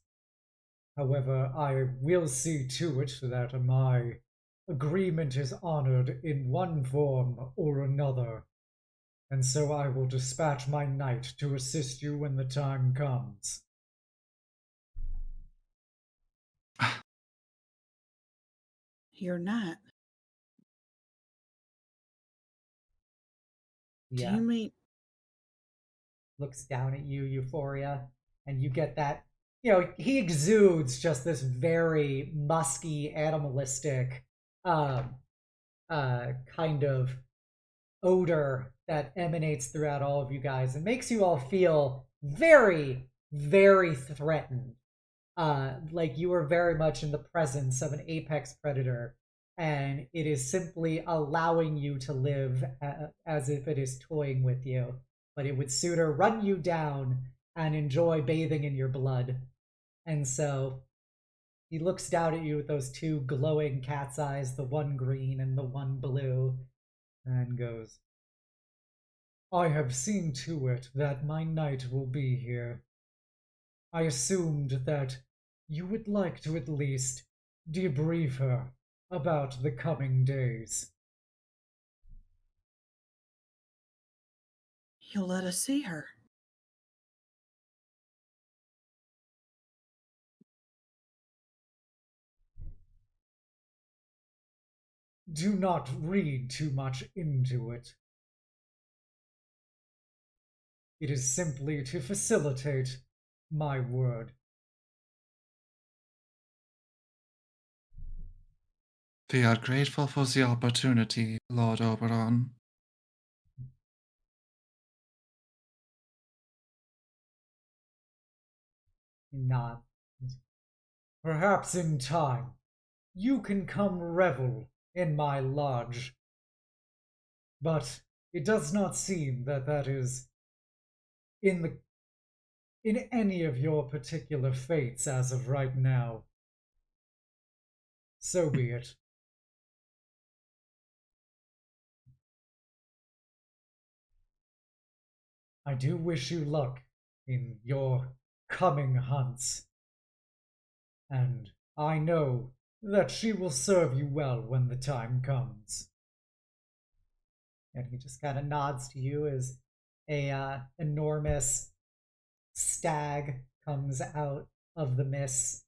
However, I will see to it that my agreement is honored in one form or another, and so I will dispatch my knight to assist you when the time comes. You're not. Do Yeah. you mean Looks down at you, Euphoria, and you get that, he exudes just this very musky, animalistic kind of odor that emanates throughout all of you guys and makes you all feel very, very threatened. Like you are very much in the presence of an apex predator, and it is simply allowing you to live as if it is toying with you. But it would sooner run you down and enjoy bathing in your blood. And so he looks down at you with those two glowing cat's eyes, the one green and the one blue, and goes, I have seen to it that my knight will be here. I assumed that you would like to at least debrief her about the coming days. You'll let us see her. Do not read too much into it. It is simply to facilitate my word. We are grateful for the opportunity, Lord Oberon. Not. Perhaps in time, you can come revel in my lodge. But it does not seem that that is in any of your particular fates as of right now. So be it. I do wish you luck in your coming hunts, and I know that she will serve you well when the time comes. And he just kind of nods to you as a enormous stag comes out of the mist,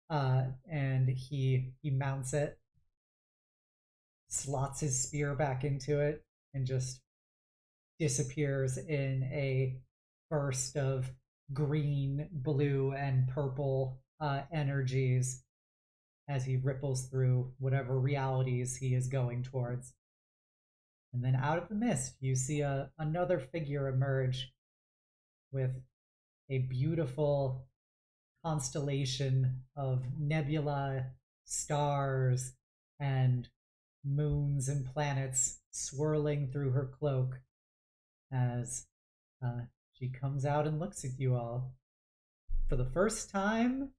and he mounts it, slots his spear back into it, and just disappears in a burst of green, blue, and purple energies as he ripples through whatever realities he is going towards. And then out of the mist, you see another figure emerge with a beautiful constellation of nebula, stars, and moons and planets swirling through her cloak as she comes out and looks at you all for the first time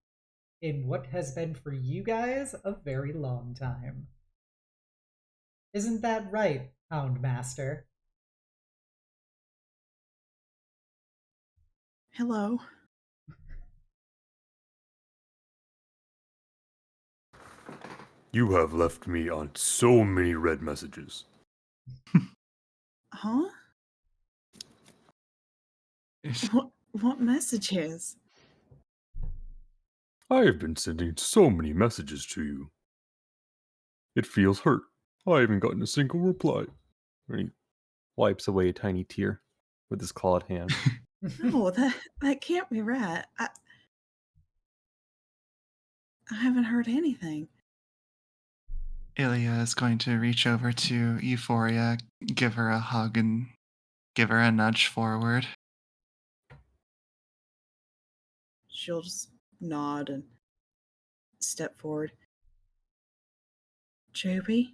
in what has been for you guys a very long time. Isn't that right, Houndmaster? Hello. You have left me on so many red messages. Huh? What messages? I have been sending so many messages to you. It feels hurt. I haven't gotten a single reply. And he wipes away a tiny tear with his clawed hand. No, that can't be right. I haven't heard anything. Illya is going to reach over to Euphoria, give her a hug, and give her a nudge forward. She'll just nod and step forward. Juby?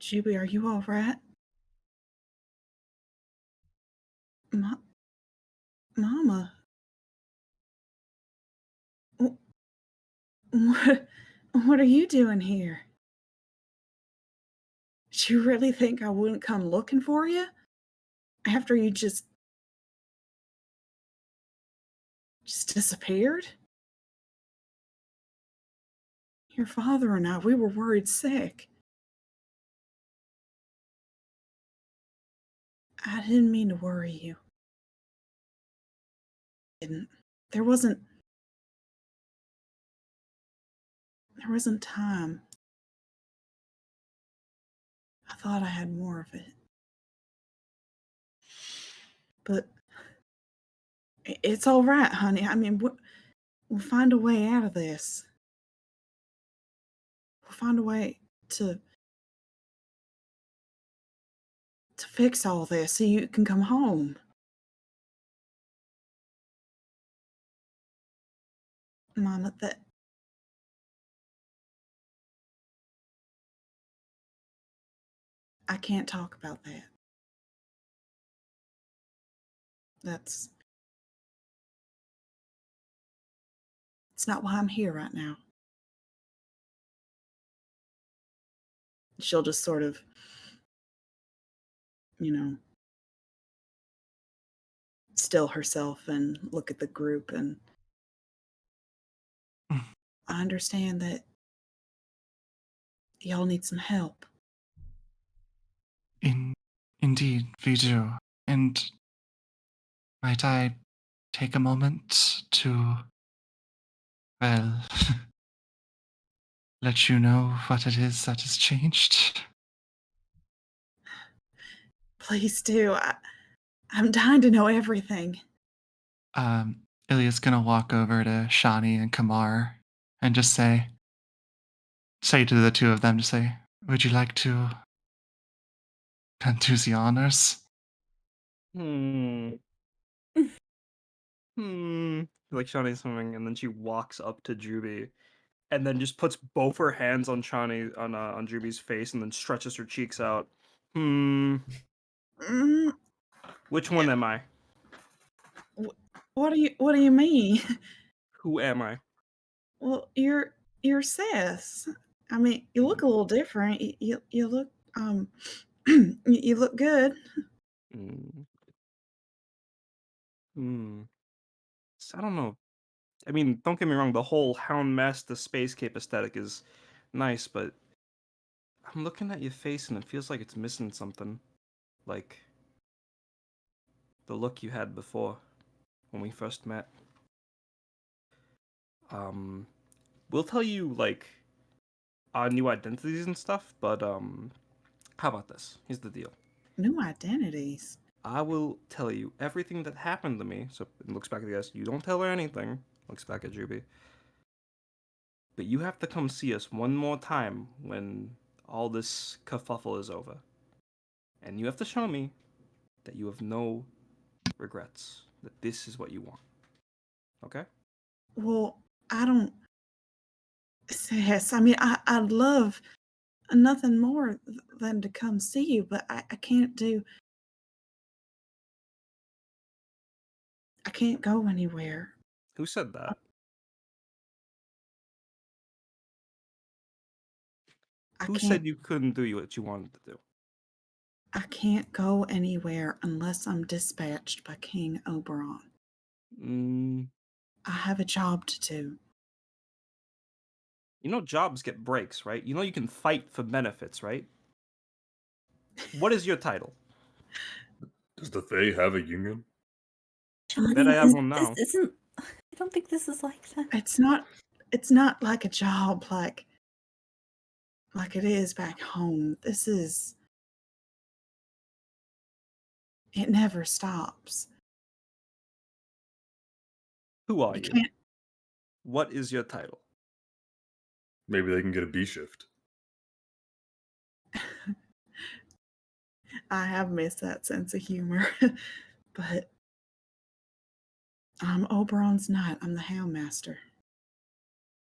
Juby, are you all right? Mama? What are you doing here? Did you really think I wouldn't come looking for you? After you just disappeared? Your father and I, we were worried sick. I didn't mean to worry you. There wasn't time. I thought I had more of it. But it's all right, honey. I mean, we'll find a way out of this. We'll find a way to fix all this so you can come home. Mama, I can't talk about that. That's It's not why I'm here right now. She'll just sort of, still herself and look at the group, and I understand that y'all need some help. Indeed, we do. And might I take a moment to, well, let you know what it is that has changed? Please do. I'm dying to know everything. Ilya's gonna walk over to Shani and Kamar and just say to the two of them, to say, would you like to do the honors? Like Shani swimming, and then she walks up to Juby, and then just puts both her hands on Shani on Juby's face, and then stretches her cheeks out. Mm, Which one am I? What do you mean? Who am I? Well, you're Seth. I mean, you look a little different. You look you look good. I don't know. I mean, don't get me wrong, the whole Houndmaster space cape aesthetic is nice, but I'm looking at your face and it feels like it's missing something. Like the look you had before when we first met. We'll tell you like our new identities and stuff, but how about this? Here's the deal. New identities. I will tell you everything that happened to me. So it looks back at the guys. You don't tell her anything. Looks back at Juby. But you have to come see us one more time when all this kerfuffle is over. And you have to show me that you have no regrets. That this is what you want. Okay? Well, I don't. Yes, I mean, I'd love nothing more than to come see you, but I can't do. I can't go anywhere. Who said that? Who said you couldn't do what you wanted to do? I can't go anywhere unless I'm dispatched by King Oberon. I have a job to do. You know jobs get breaks, right? You know you can fight for benefits, right? What is your title? Does the Fae have a union? Johnny, Bet I have one now. this isn't. I don't think this is like that. It's not like a job like it is back home. This is. It never stops. Who are you? Can't. What is your title? Maybe they can get a B shift. I have missed that sense of humor, but I'm Oberon's knight. I'm the Houndmaster.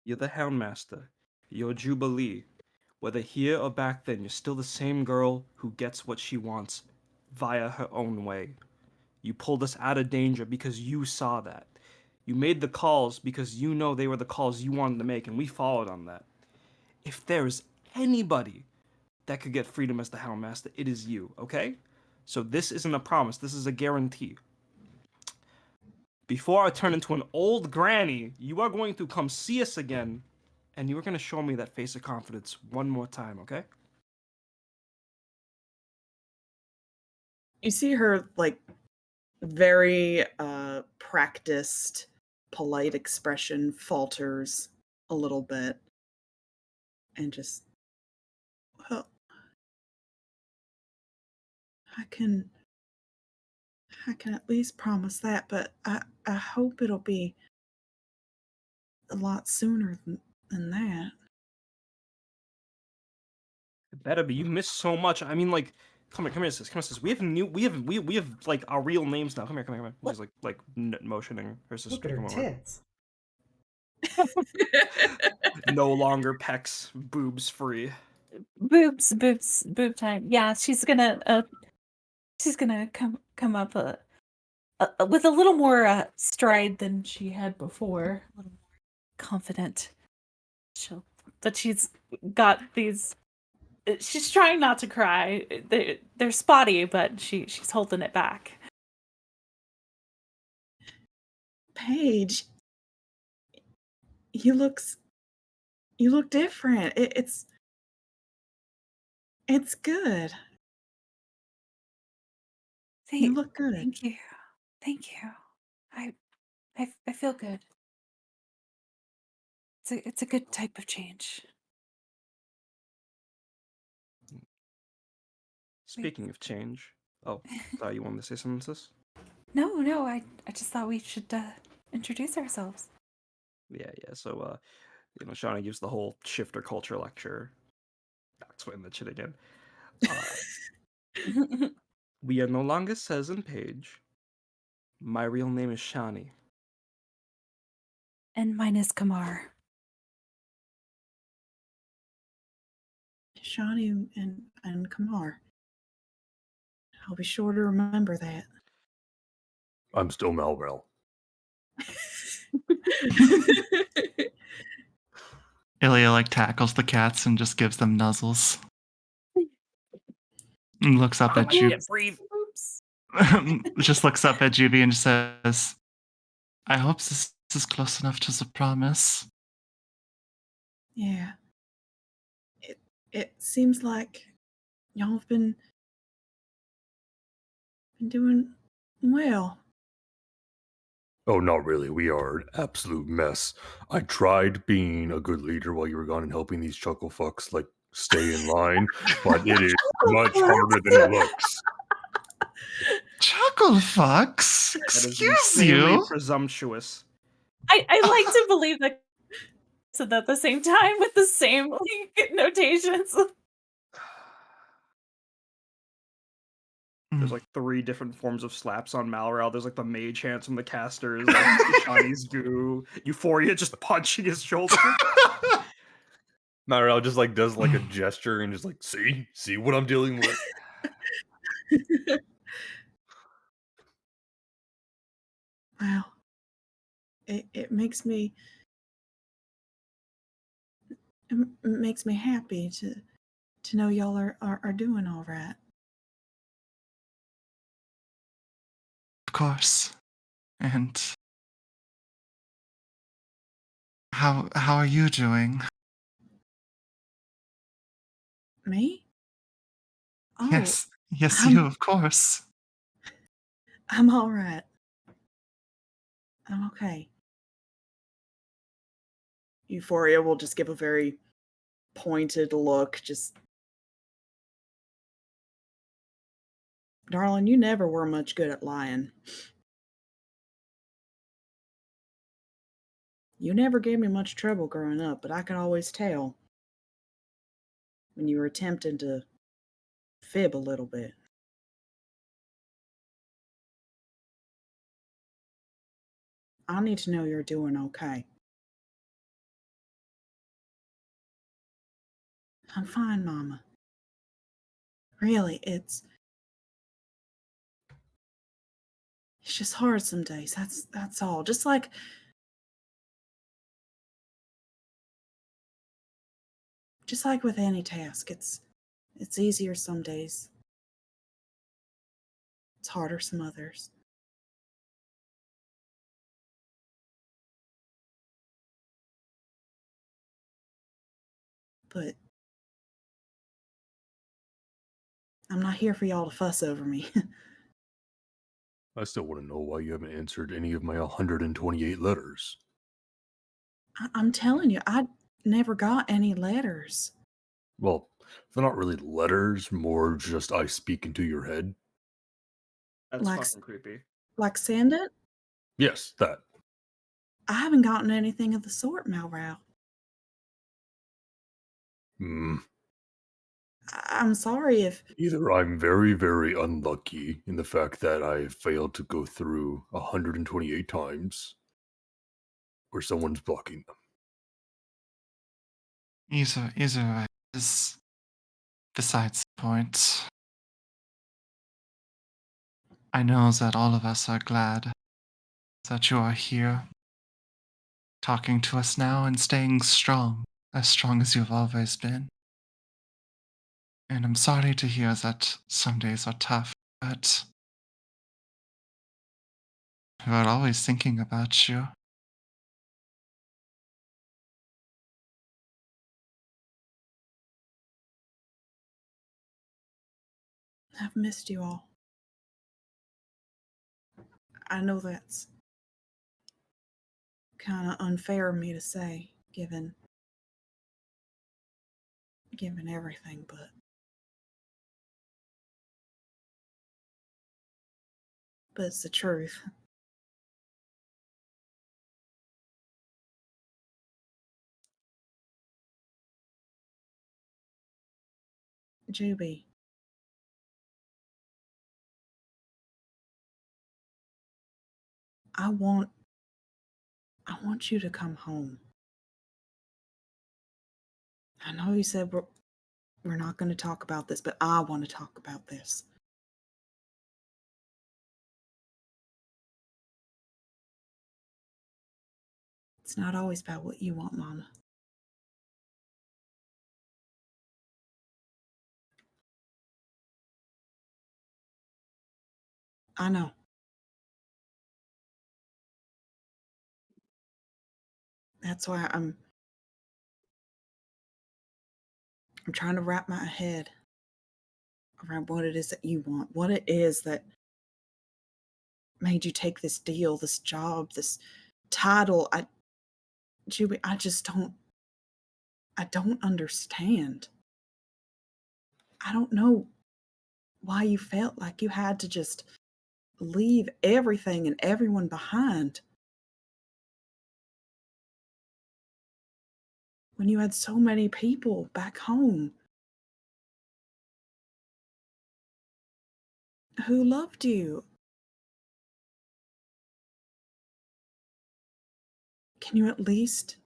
You're the Houndmaster. You're Jubilee. Whether here or back then, you're still the same girl who gets what she wants via her own way. You pulled us out of danger because you saw that. You made the calls because you know they were the calls you wanted to make, and we followed on that. If there is anybody that could get freedom as the Houndmaster, it is you, okay? So this isn't a promise, this is a guarantee. Before I turn into an old granny, you are going to come see us again, and you are going to show me that face of confidence one more time, okay? You see her, like, very practiced, polite expression falters a little bit. And just, well, I can at least promise that, but I hope it'll be a lot sooner than that. It better be. You missed so much. I mean, like, come here, sis. We have like our real names now. Come here. She's like motioning her sister. Look at her Come over. tits. No longer pecs, boobs free. Boob time. Yeah, she's gonna come up with a little more stride than she had before. confident. But she's got these. She's trying not to cry. They're spotty, but she's holding it back. Paige, you look different. It's good. You look good. Thank you. Thank you. I feel good. It's a good type of change. Speaking of change, thought you wanted to say something, sis? No, I just thought we should introduce ourselves. Yeah. So, Shawnee gives the whole shifter culture lecture. I'll explain that shit again. We are no longer Says and Paige. My real name is Shani. And mine is Kamar. Shawnee and Kamar. I'll be sure to remember that. I'm still Malrel. Illya tackles the cats and just gives them nuzzles. And looks up at Juby. Breathe. Just looks up at Juby and says, I hope this is close enough to the promise. Yeah. It seems like y'all have been doing well. Oh, not really. We are an absolute mess. I tried being a good leader while you were gone and helping these chuckle fucks stay in line, but it is much harder than it looks. Chuckle fucks? That is Excuse insanely you? presumptuous. I like to believe that said that at the same time with the same notations. There's 3 different forms of slaps on Malrel. There's the mage hands from the casters, Shawnee's goo, Euphoria just punching his shoulder. Malrel just does a gesture and just see what I'm dealing with. Wow. It makes me happy to know y'all are doing all right. Of course. And how are you doing? Me? Oh, Yes, I'm- you, of course. I'm all right. I'm okay. Euphoria will just give a very pointed look, darling, you never were much good at lying. You never gave me much trouble growing up, but I could always tell when you were attempting to fib a little bit. I need to know you're doing okay. I'm fine, Mama. Really, it's just hard some days. That's all. Just like with any task, it's easier some days. It's harder some others. But I'm not here for y'all to fuss over me. I still want to know why you haven't answered any of my 128 letters. I'm telling you, I never got any letters. Well, they're not really letters, more just I speak into your head. That's Like- fucking creepy. Like send it? Yes, that. I haven't gotten anything of the sort, Malrau. I'm sorry if... Either I'm very, very unlucky in the fact that I failed to go through 128 times, or someone's blocking them. Either way is besides the point. I know that all of us are glad that you are here talking to us now and staying strong, as strong as you've always been. And I'm sorry to hear that some days are tough, but we're always thinking about you. I've missed you all. I know that's kind of unfair of me to say, given everything, but it's the truth. Juby, I want you to come home. I know you said we're not going to talk about this, but I want to talk about this. It's not always about what you want, Mama. I know. That's why I'm trying to wrap my head around what it is that you want, what it is that made you take this deal, this job, this title. Juby, I don't understand. I don't know why you felt like you had to just leave everything and everyone behind when you had so many people back home who loved you. Can you at least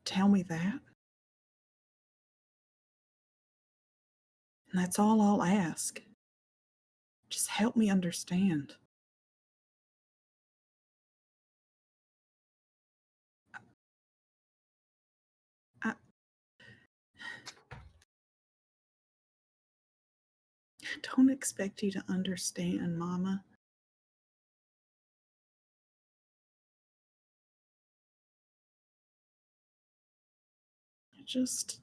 tell me that? And that's all I'll ask. Just help me understand. I don't expect you to understand, Mama. Just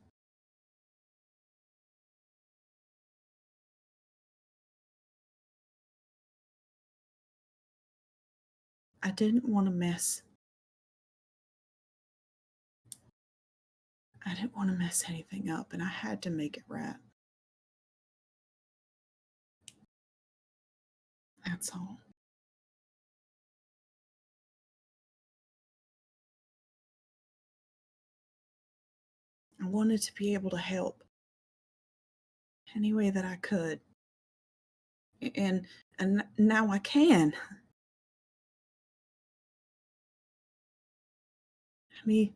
I didn't want to mess. I didn't want to mess anything up, and I had to make it right. That's all. I wanted to be able to help any way that I could. And now I can. I mean,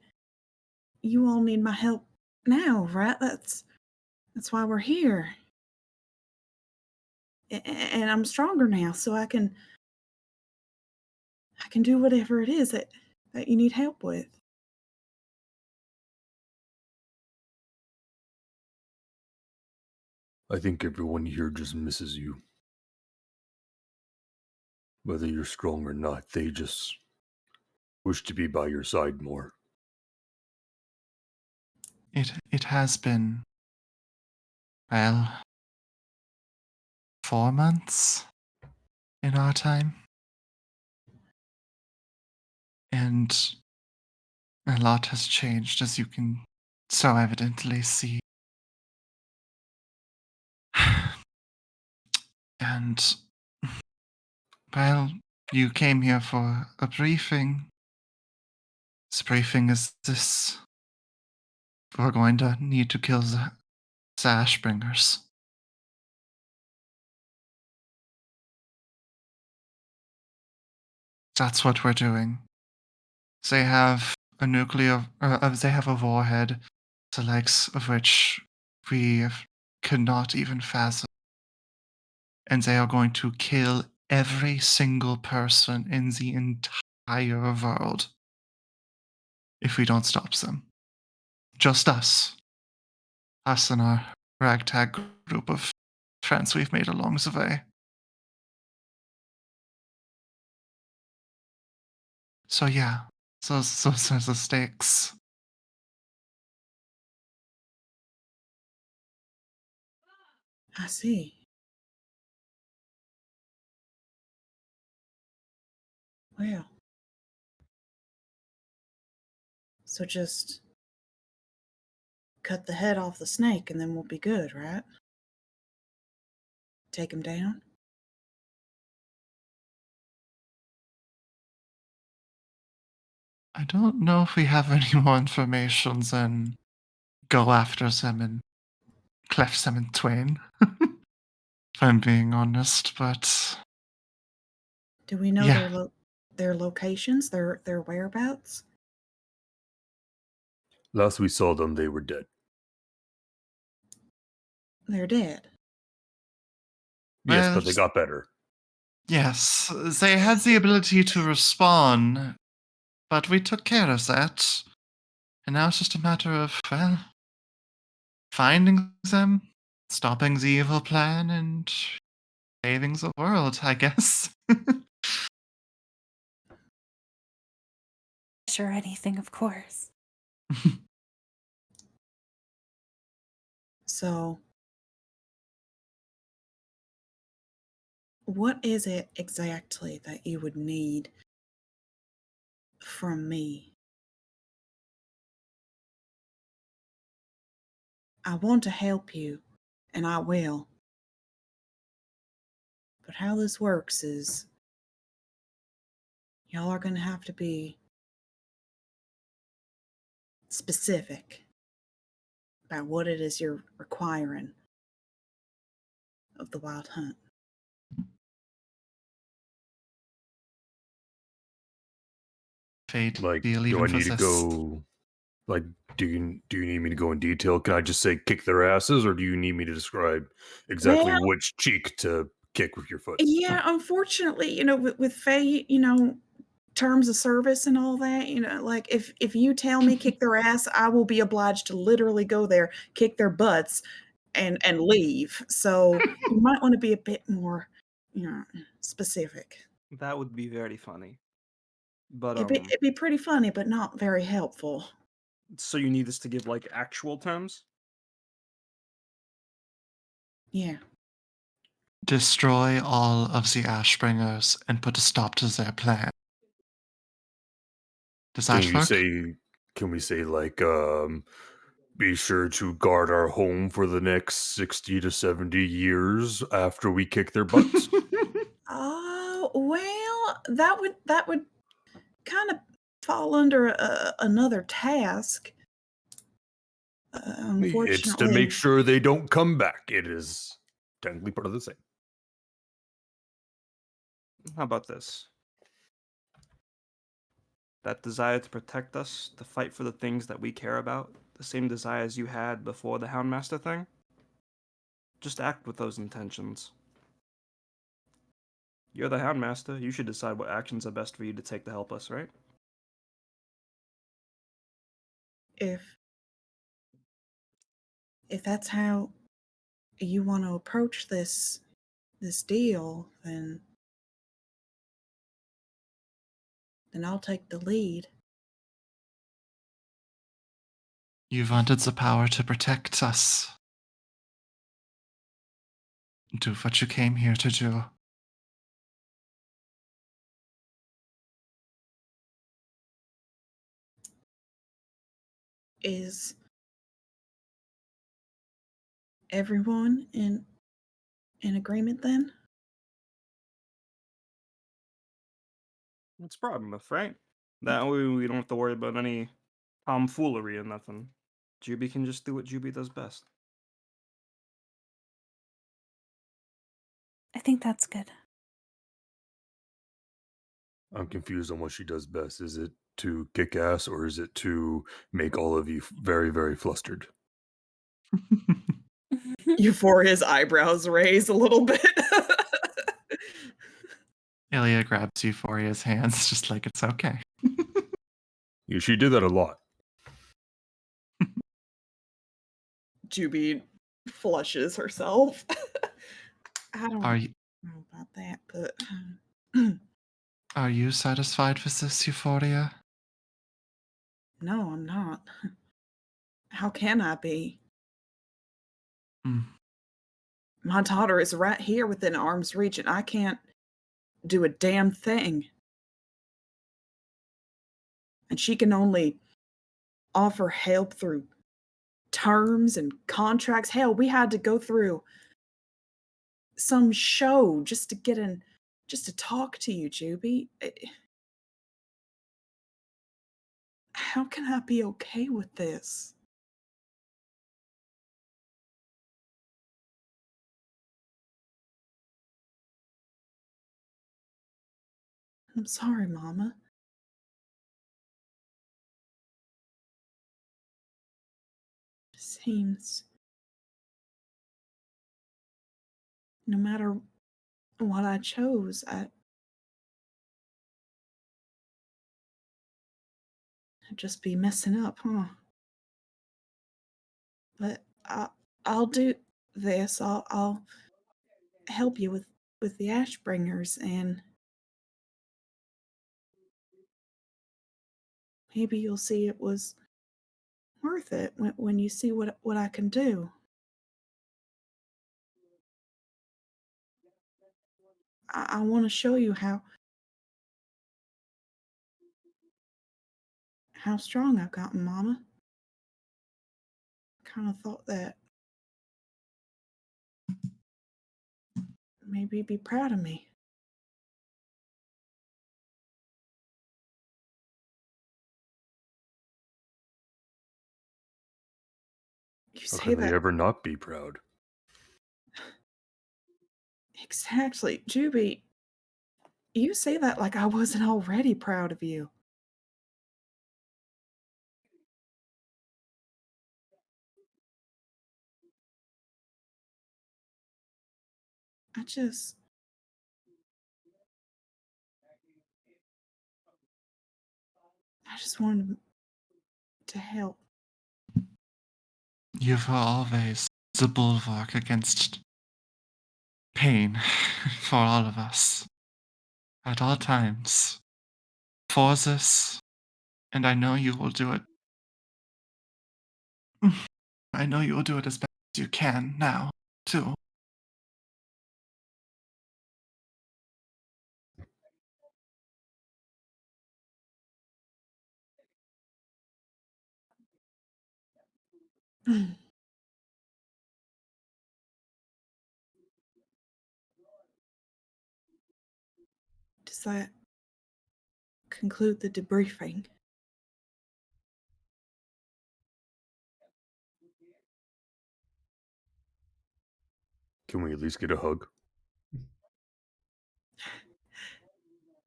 you all need my help now, right? That's why we're here. And I'm stronger now, so I can do whatever it is that you need help with. I think everyone here just misses you. Whether you're strong or not, they just wish to be by your side more. It has been, well, 4 months in our time. And a lot has changed, as you can so evidently see. And, well, you came here for a briefing. This briefing is this. We're going to need to kill the Ashbringers. That's what we're doing. They have a they have a warhead, the likes of which we could not even fathom. And they are going to kill every single person in the entire world. if we don't stop them. Just us. Us and our ragtag group of friends we've made along the way. So yeah, those are the stakes. I see. Well. So just cut the head off the snake and then we'll be good, right? Take him down? I don't know if we have any more information than go after them and cleft them in twain. If I'm being honest, but Do we know yeah. their locations, their whereabouts? Last we saw them, they were dead. They're dead. Yes, Well, but they got better. Yes, they had the ability to respawn, but we took care of that. And now it's just a matter of, well, finding them, stopping the evil plan, and saving the world, I guess. Sure, anything, of course. So, what is it exactly that you would need from me? I want to help you, and I will. But how this works is y'all are going to have to be specific about what it is you're requiring of the wild hunt. Fate, Like, deal do even I for need to this. go? Like, do you need me to go in detail? Can I just say kick their asses, or do you need me to describe exactly Well, which cheek to kick with your foot? yeah, unfortunately, with Faye, terms of service and all that, like if you tell me kick their ass, I will be obliged to literally go there, kick their butts, and leave. So you might want to be a bit more, specific. That would be very funny. But It'd be pretty funny, but not very helpful. so you need us to give like actual terms? Yeah. Destroy all of the Ashbringers and put a stop to their plan. Does that Can we say like be sure to guard our home for the next 60 to 70 years after we kick their butts? Oh, well, that would kind of fall under another task. It's to Unfortunately, make sure they don't come back. It is technically part of the same. How about this? That desire to protect us, to fight for the things that we care about, the same desires you had before the Houndmaster thing? Just act with those intentions. You're the Houndmaster, you should decide what actions are best for you to take to help us, right? if that's how you want to approach this deal, then I'll take the lead. You wanted the power to protect us. Do what you came here to do. Is everyone in agreement then? It's a problem enough, right? That way we don't have to worry about any tomfoolery or nothing. Juby can just do what Juby does best. I think that's good. I'm confused on what she does best. Is it to kick ass, or is it to make all of you very, very flustered? Euphoria's eyebrows raise a little bit. Illya grabs Euphoria's hands just like it's okay. Yeah, she did that a lot. Juby flushes herself. I don't Are you know about that, but are you satisfied with this, Euphoria? no, I'm not. How can I be? Hmm. My daughter is right here within arm's reach, and I can't do a damn thing. And she can only offer help through terms and contracts. Hell, we had to go through some show just to get in, just to talk to you, Juby. How can I be okay with this? I'm sorry, Mama. Seems no matter what I chose, I'd just be messing up, huh? But I'll do this. I'll help you with the Ashbringers, and maybe you'll see it was worth it when you see what I can do. I want to show you how strong I've gotten, Mama. Kind of thought that maybe you'd be proud of me. You How say can they that ever not be proud? exactly, Juby. You say that like I wasn't already proud of you. I just I just wanted to help. You were always the bulwark against pain for all of us. At all times. For this, and I know you will do it. I know you will do it as best as you can now, too. Does that conclude the debriefing? Can we at least get a hug?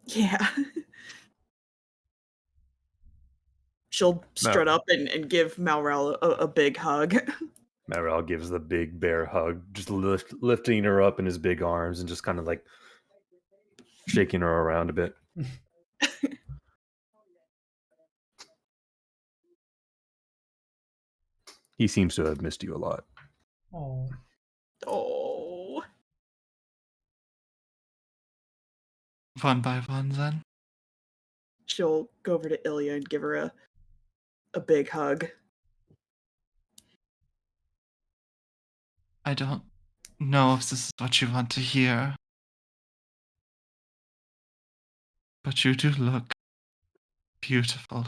Yeah. She'll strut up and give Malrel a big hug. Marel gives the big bear hug, just lifting her up in his big arms and just kind of like shaking her around a bit. He seems to have missed you a lot. Oh. Oh. One by one, then. She'll go over to Ilya and give her a big hug. I don't know if this is what you want to hear. But you do look beautiful.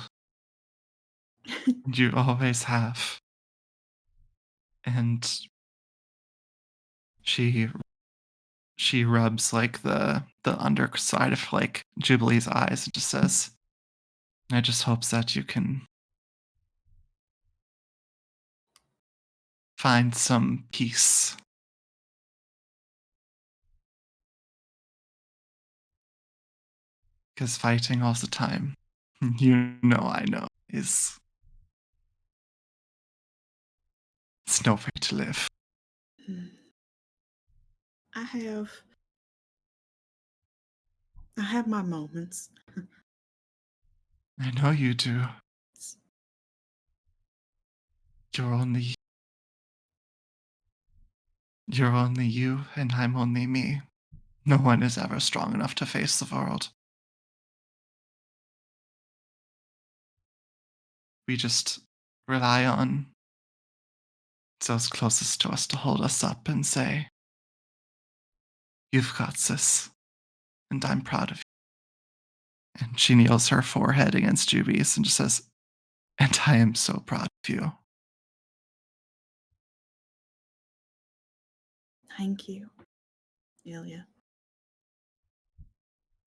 And you always have. And she rubs like the underside of like Jubilee's eyes and just says, I just hope that you can find some peace. Because fighting all the time, I know, it's no way to live. I have my moments. I know you do. You're only you, and I'm only me. No one is ever strong enough to face the world. We just rely on those closest to us to hold us up and say, "You've got this, and I'm proud of you." And she kneels her forehead against Juby's and just says, "And I am so proud of you." Thank you, Ilya.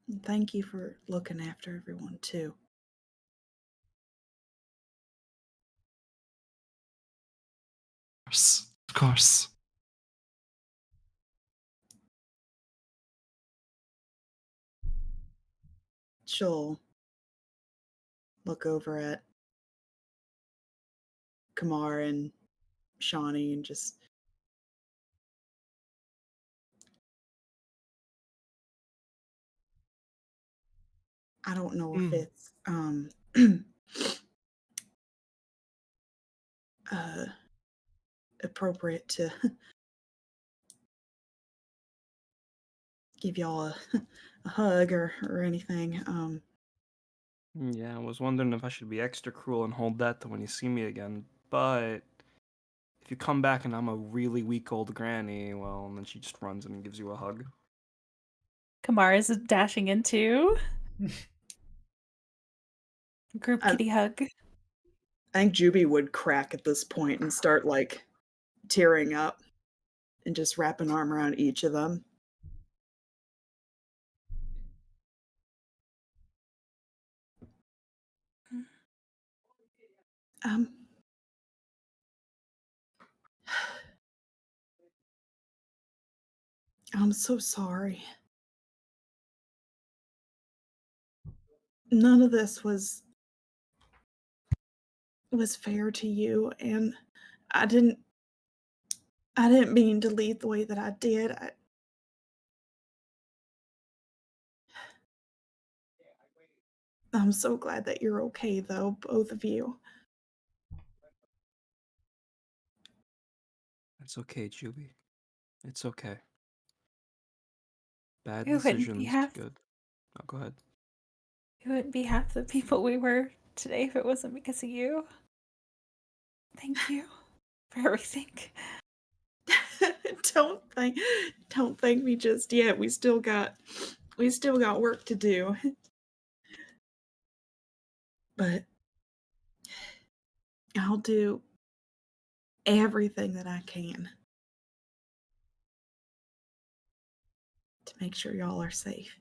And thank you for looking after everyone, too. Of course. She'll look over at Kamar and Shawnee and just... I don't know if it's appropriate to give y'all a hug or anything. Yeah, I was wondering if I should be extra cruel and hold that to when you see me again, but if you come back and I'm a really weak old granny, well, and then she just runs in and gives you a hug. Kamar is dashing into group kitty hug. I think Juby would crack at this point and start like tearing up and just wrap an arm around each of them. I'm so sorry. None of this was fair to you, and I didn't mean to lead the way that I did. I'm so glad that you're okay, though, both of you. It's okay, Juby. It's okay. Bad It wouldn't be decisions, half. good. Oh, go ahead. It wouldn't be half the people we were today if it wasn't because of you. Thank you for everything. Don't thank me just yet. We still got work to do. But I'll do everything that I can to make sure y'all are safe.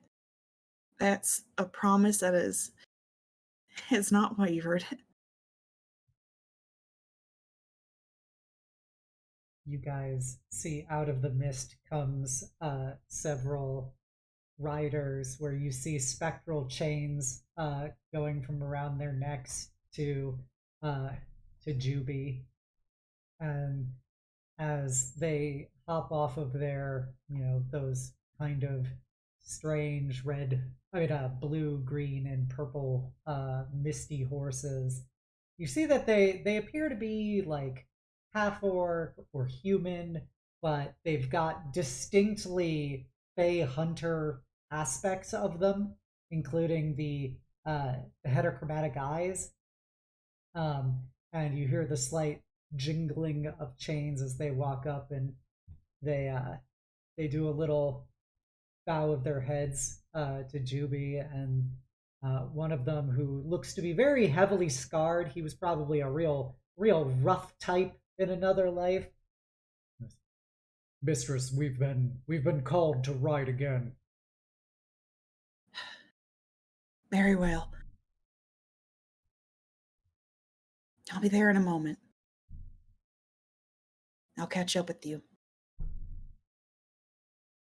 That's a promise that has not wavered. You guys see out of the mist comes several riders where you see spectral chains going from around their necks to Juby. And as they hop off of their, those kind of strange blue, green, and purple misty horses, you see that they appear to be like half orc or human, but they've got distinctly Fey hunter aspects of them, including the heterochromatic eyes. And you hear the slight jingling of chains as they walk up, and they do a little bow of their heads to Juby, and one of them, who looks to be very heavily scarred, he was probably a real rough type in another life. Mistress, we've been called to ride again. Very well. I'll be there in a moment. I'll catch up with you.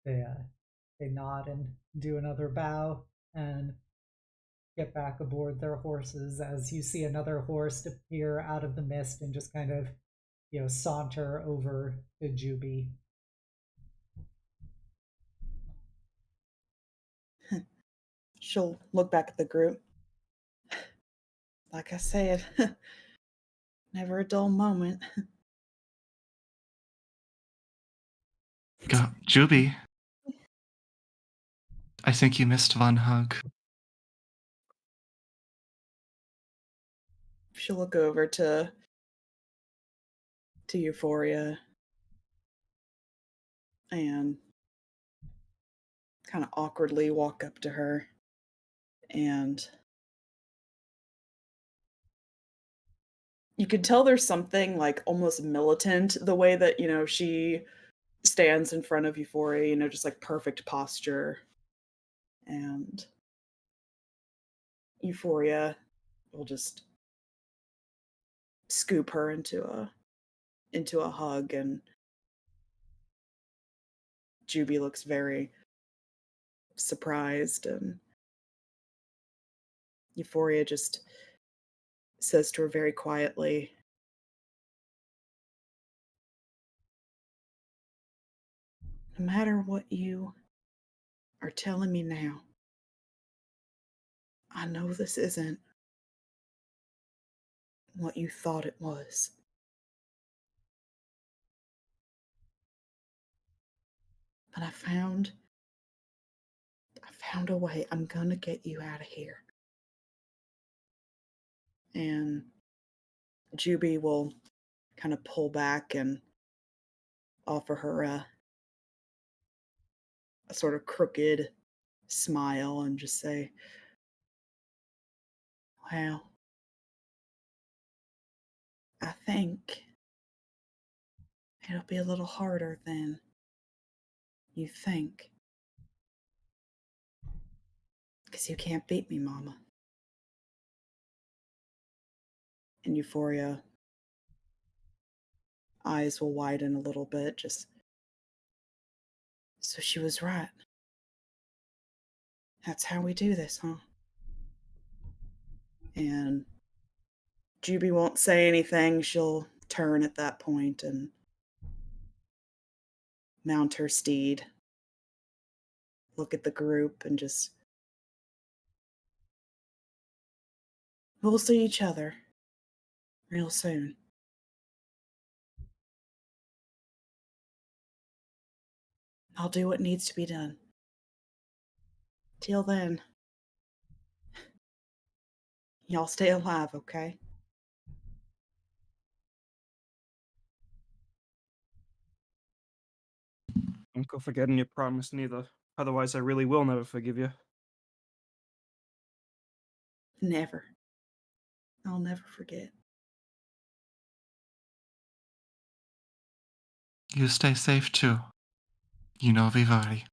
They nod and do another bow and get back aboard their horses, as you see another horse appear out of the mist and just kind of, saunter over to Juby. She'll look back at the group. Like I said, Never a dull moment. Go, Juby. I think you missed one hug. She'll look over to Euphoria and kind of awkwardly walk up to her and you can tell there's something like almost militant the way that, she stands in front of Euphoria, just like perfect posture. And Euphoria will just scoop her into a hug, and Juby looks very surprised, and Euphoria just says to her very quietly, "No matter what you are telling me now, I know this isn't what you thought it was. But I found a way. I'm gonna get you out of here." And Juby will kind of pull back and offer her a sort of crooked smile and just say, "Well, I think it'll be a little harder than you think. Because you can't beat me, Mama." And Euphoria eyes will widen a little bit, just, "So she was right. That's how we do this, huh?" And Juby won't say anything. She'll turn at that point and mount her steed, look at the group, and just, "We'll see each other real soon. I'll do what needs to be done. Till then, y'all stay alive, okay?" Don't go forgetting your promise neither. Otherwise, I really will never forgive you. Never. I'll never forget. You stay safe too. You know Vivari.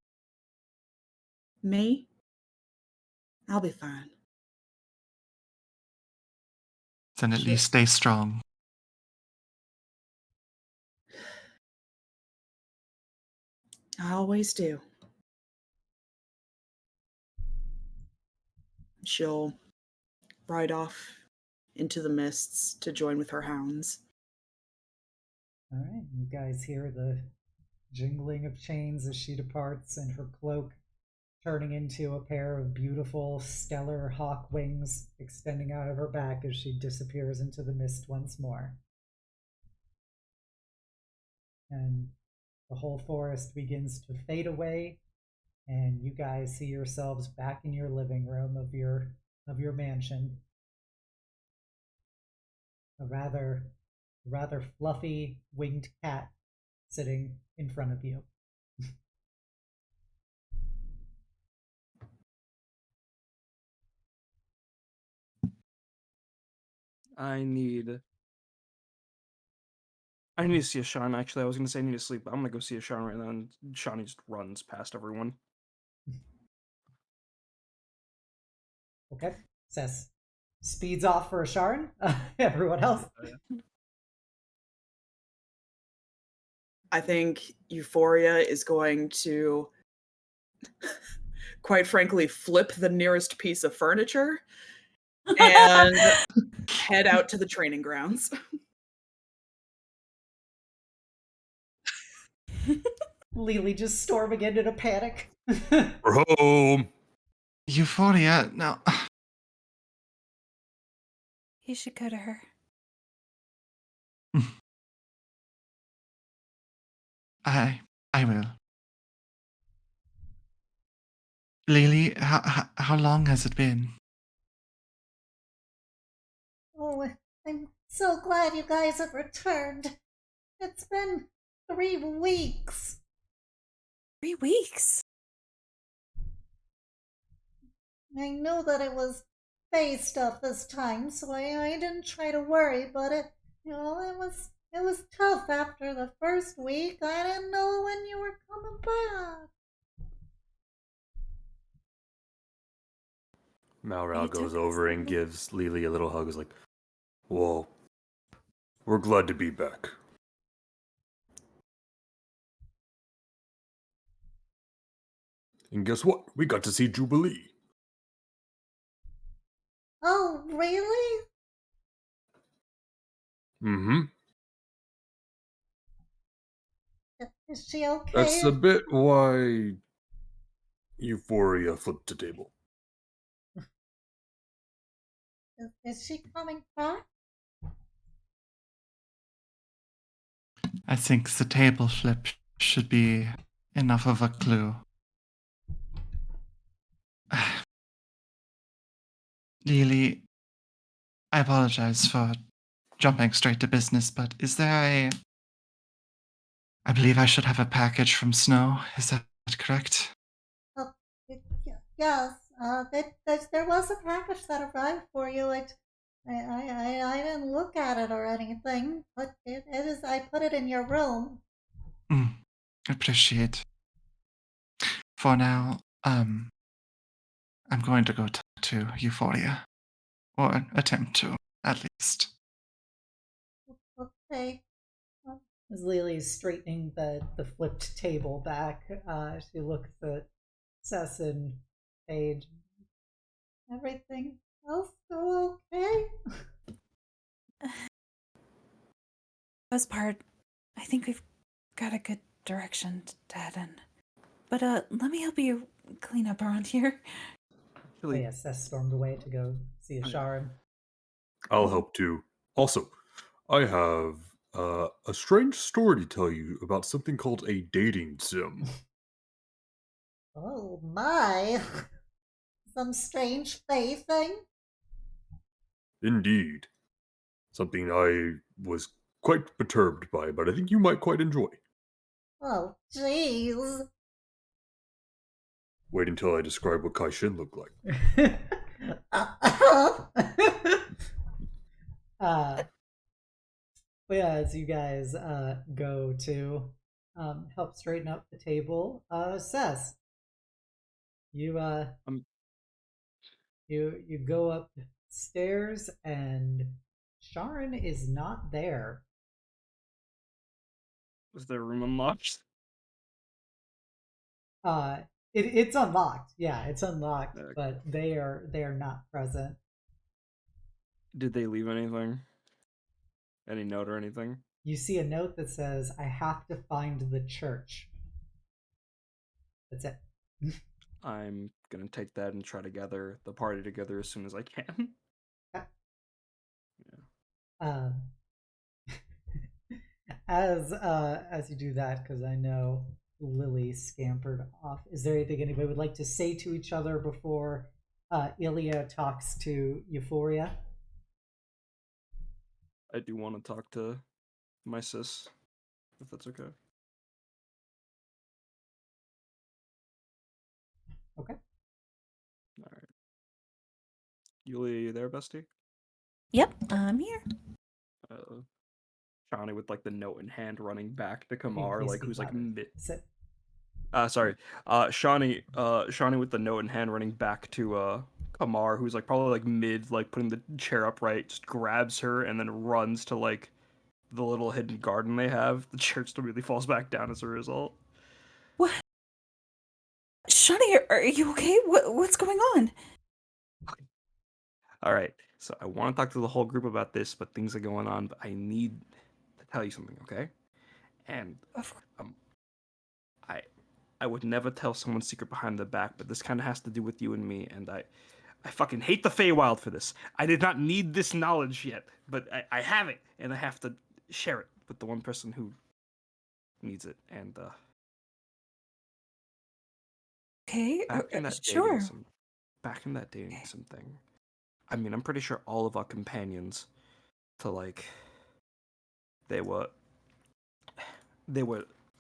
Me? I'll be fine. Then at Shit. least stay strong. I always do. She'll ride off into the mists to join with her hounds. All right, you guys hear the jingling of chains as she departs, and her cloak turning into a pair of beautiful stellar hawk wings extending out of her back as she disappears into the mist once more. And the whole forest begins to fade away, and you guys see yourselves back in your living room of your mansion. A rather fluffy winged cat sitting in front of you. I need to see Asharan. Actually, I was gonna say I need to sleep, but I'm gonna go see Asharan right now. And Shawnee just runs past everyone. Okay, Sess speeds off for Asharan. Everyone else. I think Euphoria is going to, quite frankly, flip the nearest piece of furniture and head out to the training grounds. Lily just storming in a panic. We're home. Euphoria, no. You should go to her. I will. Lily, how long has it been? Oh, I'm so glad you guys have returned. It's been 3 weeks. 3 weeks. I know that it was Fae stuff this time, so I didn't try to worry, but it was tough after the first week. I didn't know when you were coming back. Malral It goes took over us and a- gives Lily a little hug. Is like, "Well, we're glad to be back." And guess what? We got to see Jubilee. Oh, really? Mm-hmm. Is she okay? That's a bit why Euphoria flipped the table. Is she coming back? I think the table flip should be enough of a clue. Lily, I apologize for jumping straight to business, but is there I believe I should have a package from Snow. Is that correct? Yes. There was a package that arrived for you. I didn't look at it or anything, but it is. I put it in your room. Appreciate. For now, I'm going to go talk to Euphoria. Or attempt to, at least. Okay. As Lily's straightening the flipped table back, she looks at Cess and Paige. Everything else go okay? Best part, I think we've got a good direction to head in. But let me help you clean up around here. Oh Actually, yeah, Cess stormed away to go see Asharan. I'll help too. Also, I have a strange story to tell you about something called a dating sim. Oh my! Some strange Fae thing? Indeed. Something I was quite perturbed by, but I think you might quite enjoy. Oh, jeez. Wait until I describe what Kai Shin looked like. But yeah, as you guys go to help straighten up the table, Cess, you you go upstairs and Sharon is not there. was their room unlocked? It's unlocked. Yeah, it's unlocked, Okay. but they are not present. Did they leave anything? Any note or anything? You see a note that says, "I have to find the church." That's it. I'm gonna take that and try to gather the party together as soon as I can. Um, as you do that, because I know Lily scampered off. Is there anything anybody would like to say to each other before Illya talks to Euphoria? I do want to talk to my sis, if that's okay. Okay. All right. Yulia, you there, bestie? Yep, I'm here. Shawnee with like the note in hand running back to Kamar, Please like speak who's like louder. mid. Sit. Sorry. Shawnee with the note in hand running back to Kamar, who's like probably like mid, like putting the chair upright, just grabs her and then runs to like the little hidden garden they have. The chair still really falls back down as a result. What? Shani, are you okay? What's going on? All right. So I want to talk to the whole group about this, but things are going on. But I need to tell you something, okay? And I would never tell someone's secret behind their back, but this kind of has to do with you and me. And I fucking hate the Feywild for this. I did not need this knowledge yet, but I have it, and I have to share it with the one person who needs it. And Okay, back in that sure. dating sim thing. I mean, I'm pretty sure all of our companions, they were.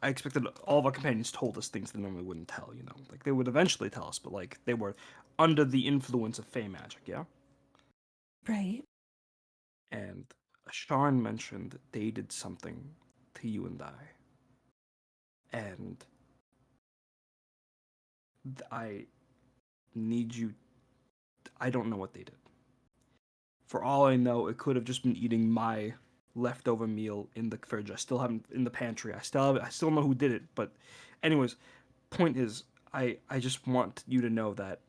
I expected all of our companions told us things they normally wouldn't tell. Like they would eventually tell us, but like they were under the influence of fey magic. Yeah. Right. And Asharan mentioned that they did something to you and and I need you. I don't know what they did. For all I know, it could have just been eating my leftover meal in the fridge. I still haven't in the pantry. I still don't know who did it. But, anyways, point is, I just want you to know that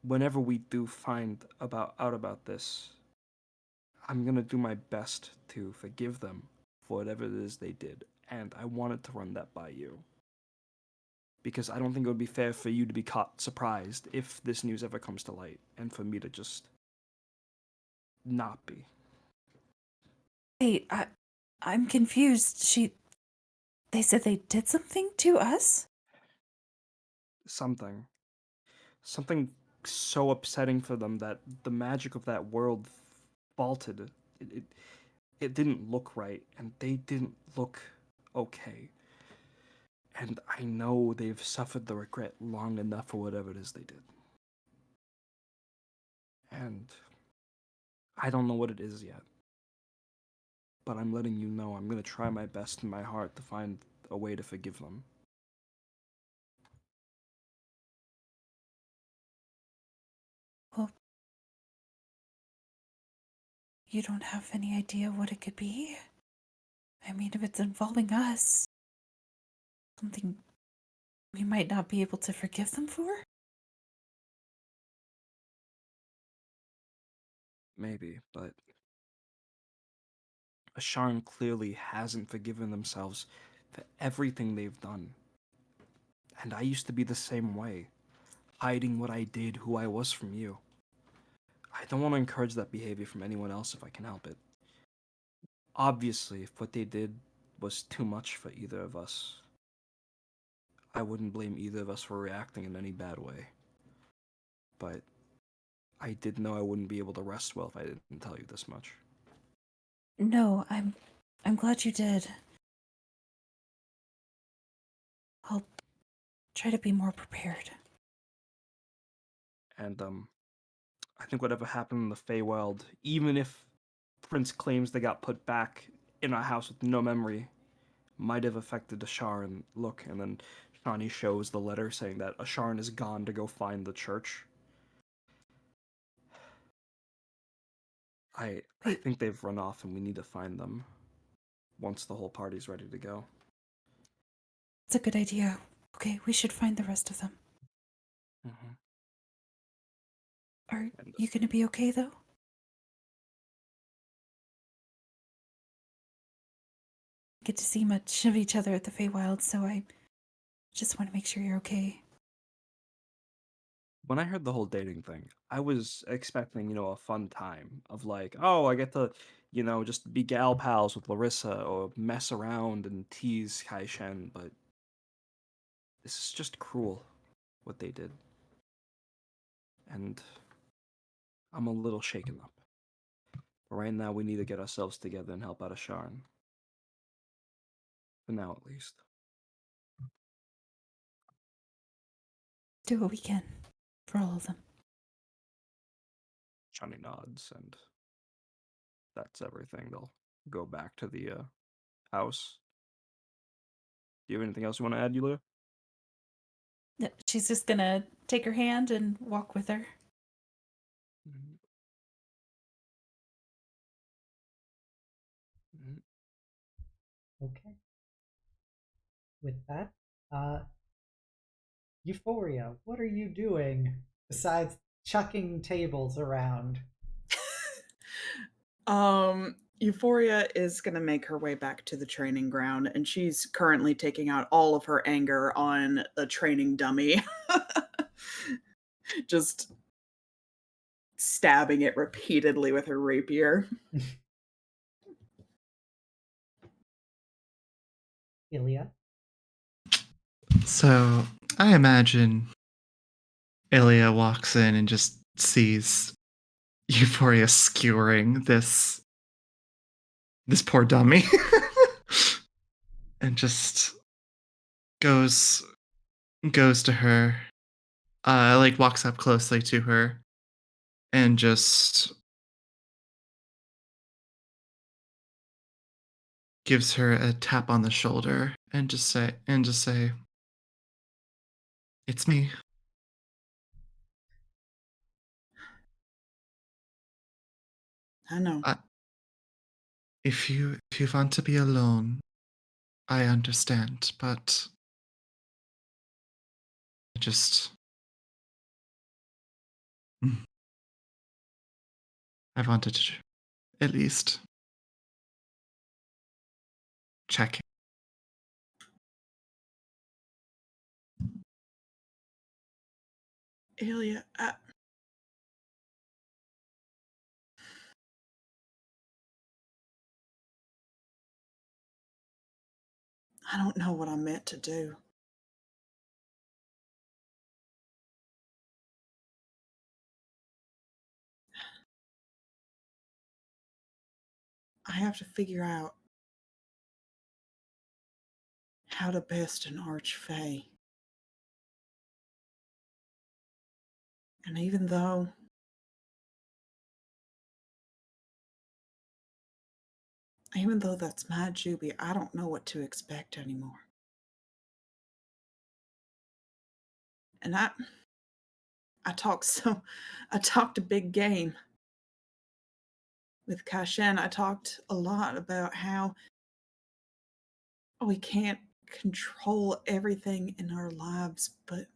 whenever we do find out about this, I'm gonna do my best to forgive them for whatever it is they did, and I wanted to run that by you. Because I don't think it would be fair for you to be caught surprised if this news ever comes to light, and for me to just not be. Wait, I'm confused. They said they did something to us? Something so upsetting for them that the magic of that world faltered. It didn't look right, and they didn't look okay. And I know they've suffered the regret long enough for whatever it is they did. And I don't know what it is yet. But I'm letting you know I'm going to try my best in my heart to find a way to forgive them. Well, you don't have any idea what it could be? I mean, if it's involving us, something we might not be able to forgive them for? Maybe, but Asharan clearly hasn't forgiven themselves for everything they've done. And I used to be the same way, hiding what I did, who I was from you. I don't want to encourage that behavior from anyone else if I can help it. Obviously, if what they did was too much for either of us, I wouldn't blame either of us for reacting in any bad way. But I did know I wouldn't be able to rest well if I didn't tell you this much. No, I'm glad you did. I'll try to be more prepared. And I think whatever happened in the Feywild, even if Prince claims they got put back in a house with no memory, might have affected Asharan. Look, and then Shani shows the letter saying that Asharan is gone to go find the church. I think they've run off and we need to find them once the whole party's ready to go. It's a good idea. Okay, we should find the rest of them. Mm-hmm. Are you gonna be okay, though? Get to see much of each other at the Feywild, so I just want to make sure you're okay. When I heard the whole dating thing, I was expecting, a fun time of like, oh, I get to, just be gal pals with Larissa or mess around and tease Kai Shen, but this is just cruel what they did. And I'm a little shaken up. But right now, we need to get ourselves together and help out Asharan. For now, at least. Do what we can for all of them. Johnny nods, and that's everything. They'll go back to the house. Do you have anything else you want to add, Yulia? She's just gonna take her hand and walk with her. Mm-hmm. Okay. With that, Euphoria, what are you doing besides chucking tables around? Euphoria is going to make her way back to the training ground, and she's currently taking out all of her anger on a training dummy. Just stabbing it repeatedly with her rapier. Ilya. So I imagine Ilya walks in and just sees Euphoria skewering this poor dummy, and just goes to her, like walks up closely to her, and just gives her a tap on the shoulder, and just say, "It's me." I know. If you want to be alone, I understand, but I just I wanted to at least check. Ilya, I don't know what I meant to do. I have to figure out how to best an archfey. And even though that's my Juby, I don't know what to expect anymore. And I talked a big game with Kashen. I talked a lot about how we can't control everything in our lives, but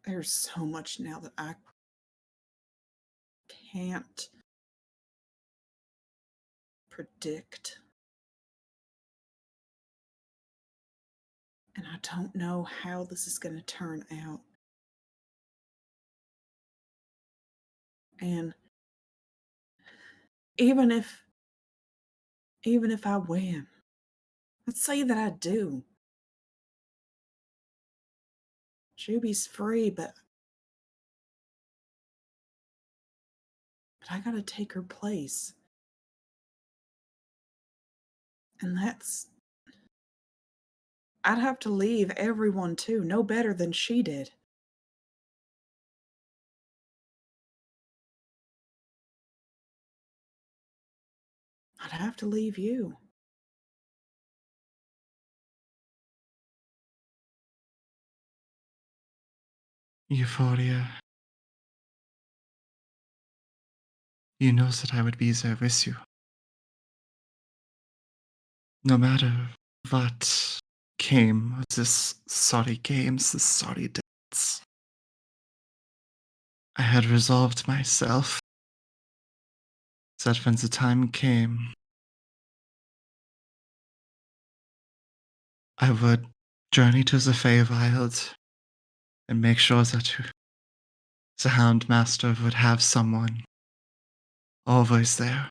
there's so much now that I can't predict. And I don't know how this is going to turn out. And even if I win, let's say that I do. Juby's free, but I gotta take her place. And I'd have to leave everyone too, no better than she did. I'd have to leave you. Euphoria, you know that I would be there with you. No matter what came of this sorry games, this sorry dance. I had resolved myself that when the time came, I would journey to the Feywilds and make sure that the Houndmaster would have someone always there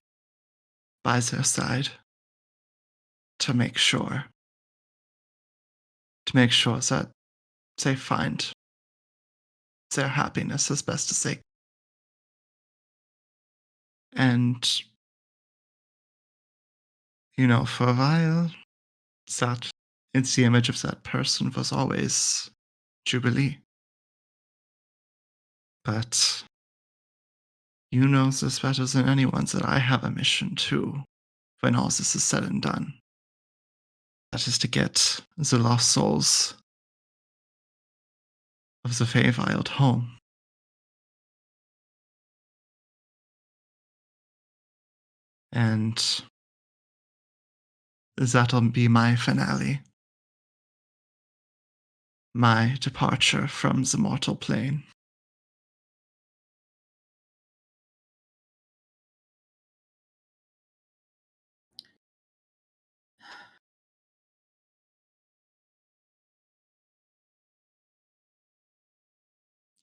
by their side to make sure that they find their happiness as best as they can. And, for a while, that it's the image of that person was always Jubilee. But you know this better than anyone that I have a mission too, when all this is said and done. That is to get the lost souls of the Feywild home. And that'll be my finale. My departure from the mortal plane.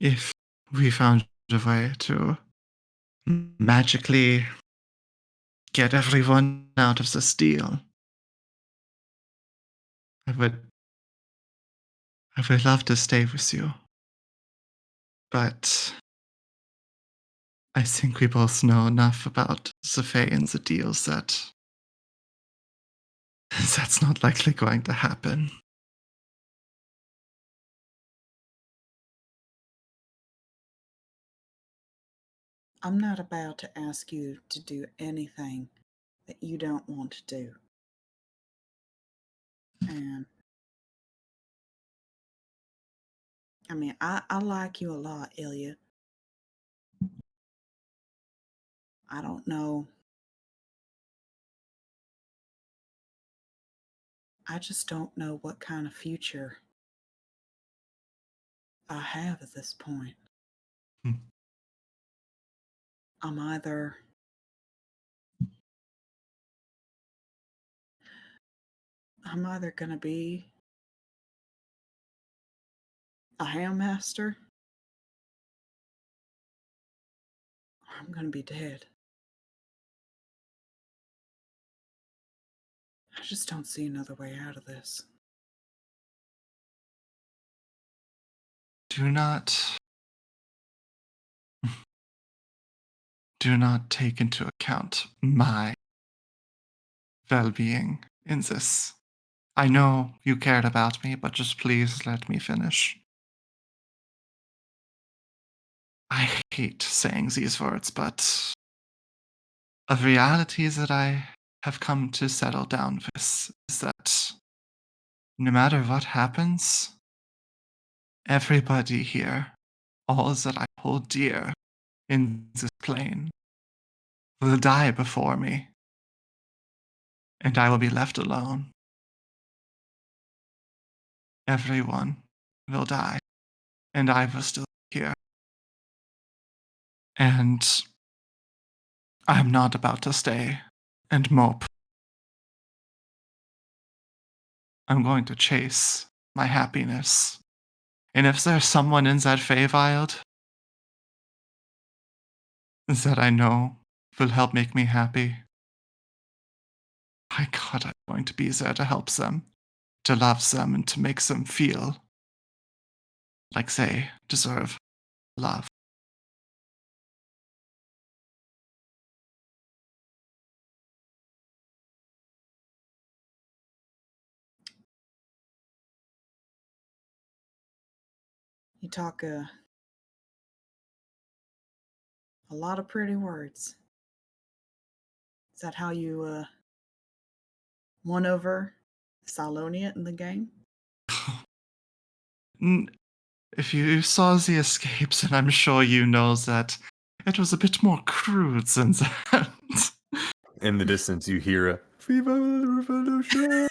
If we found a way to magically get everyone out of this deal. I would love to stay with you, but I think we both know enough about the Fae and the deals that that's not likely going to happen. I'm not about to ask you to do anything that you don't want to do. And I mean, I like you a lot, Ilya. I don't know. I just don't know what kind of future I have at this point. Hmm. I'm either gonna be a Houndmaster, or I'm gonna be dead. I just don't see another way out of this. Do not take into account my well-being in this. I know you cared about me, but just please let me finish. I hate saying these words, but a reality that I have come to settle down with is that no matter what happens, everybody here, all that I hold dear in this plane, will die before me, and I will be left alone. Everyone will die, and I will still be here. And I'm not about to stay and mope. I'm going to chase my happiness. And if there's someone in that Feywild that I know will help make me happy, my God, I'm going to be there to help them, to love them, and to make them feel like they deserve love. You talk a lot of pretty words. Is that how you won over Salonia in the game? If you saw the escapes, and I'm sure you know that it was a bit more crude than that. In the distance, you hear a Viva la Revolution!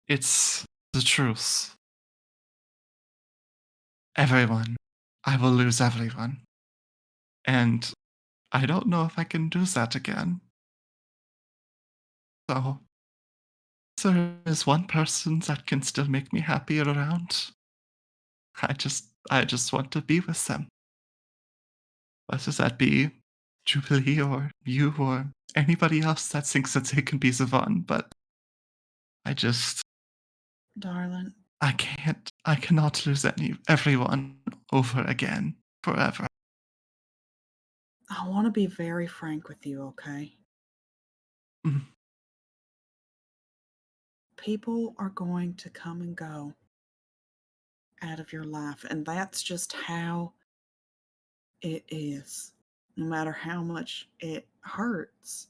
It's the truth. Everyone. I will lose everyone. And I don't know if I can do that again. So, there is one person that can still make me happy around. I just want to be with them. Whether that be Jubilee or you or anybody else that thinks that they can be the one, but Darling, I cannot lose everyone over again forever. I want to be very frank with you, okay? Mhm. People are going to come and go out of your life, and that's just how it is, no matter how much it hurts.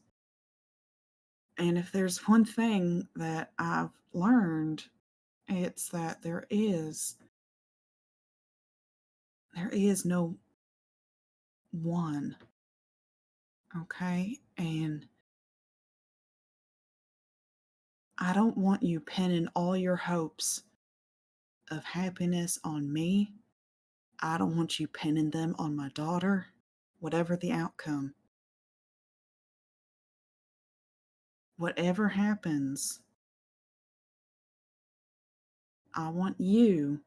And if there's one thing that I've learned, it's that there is no one, okay? And I don't want you pinning all your hopes of happiness on me. I don't want you pinning them on my daughter, whatever the outcome. Whatever happens, I want you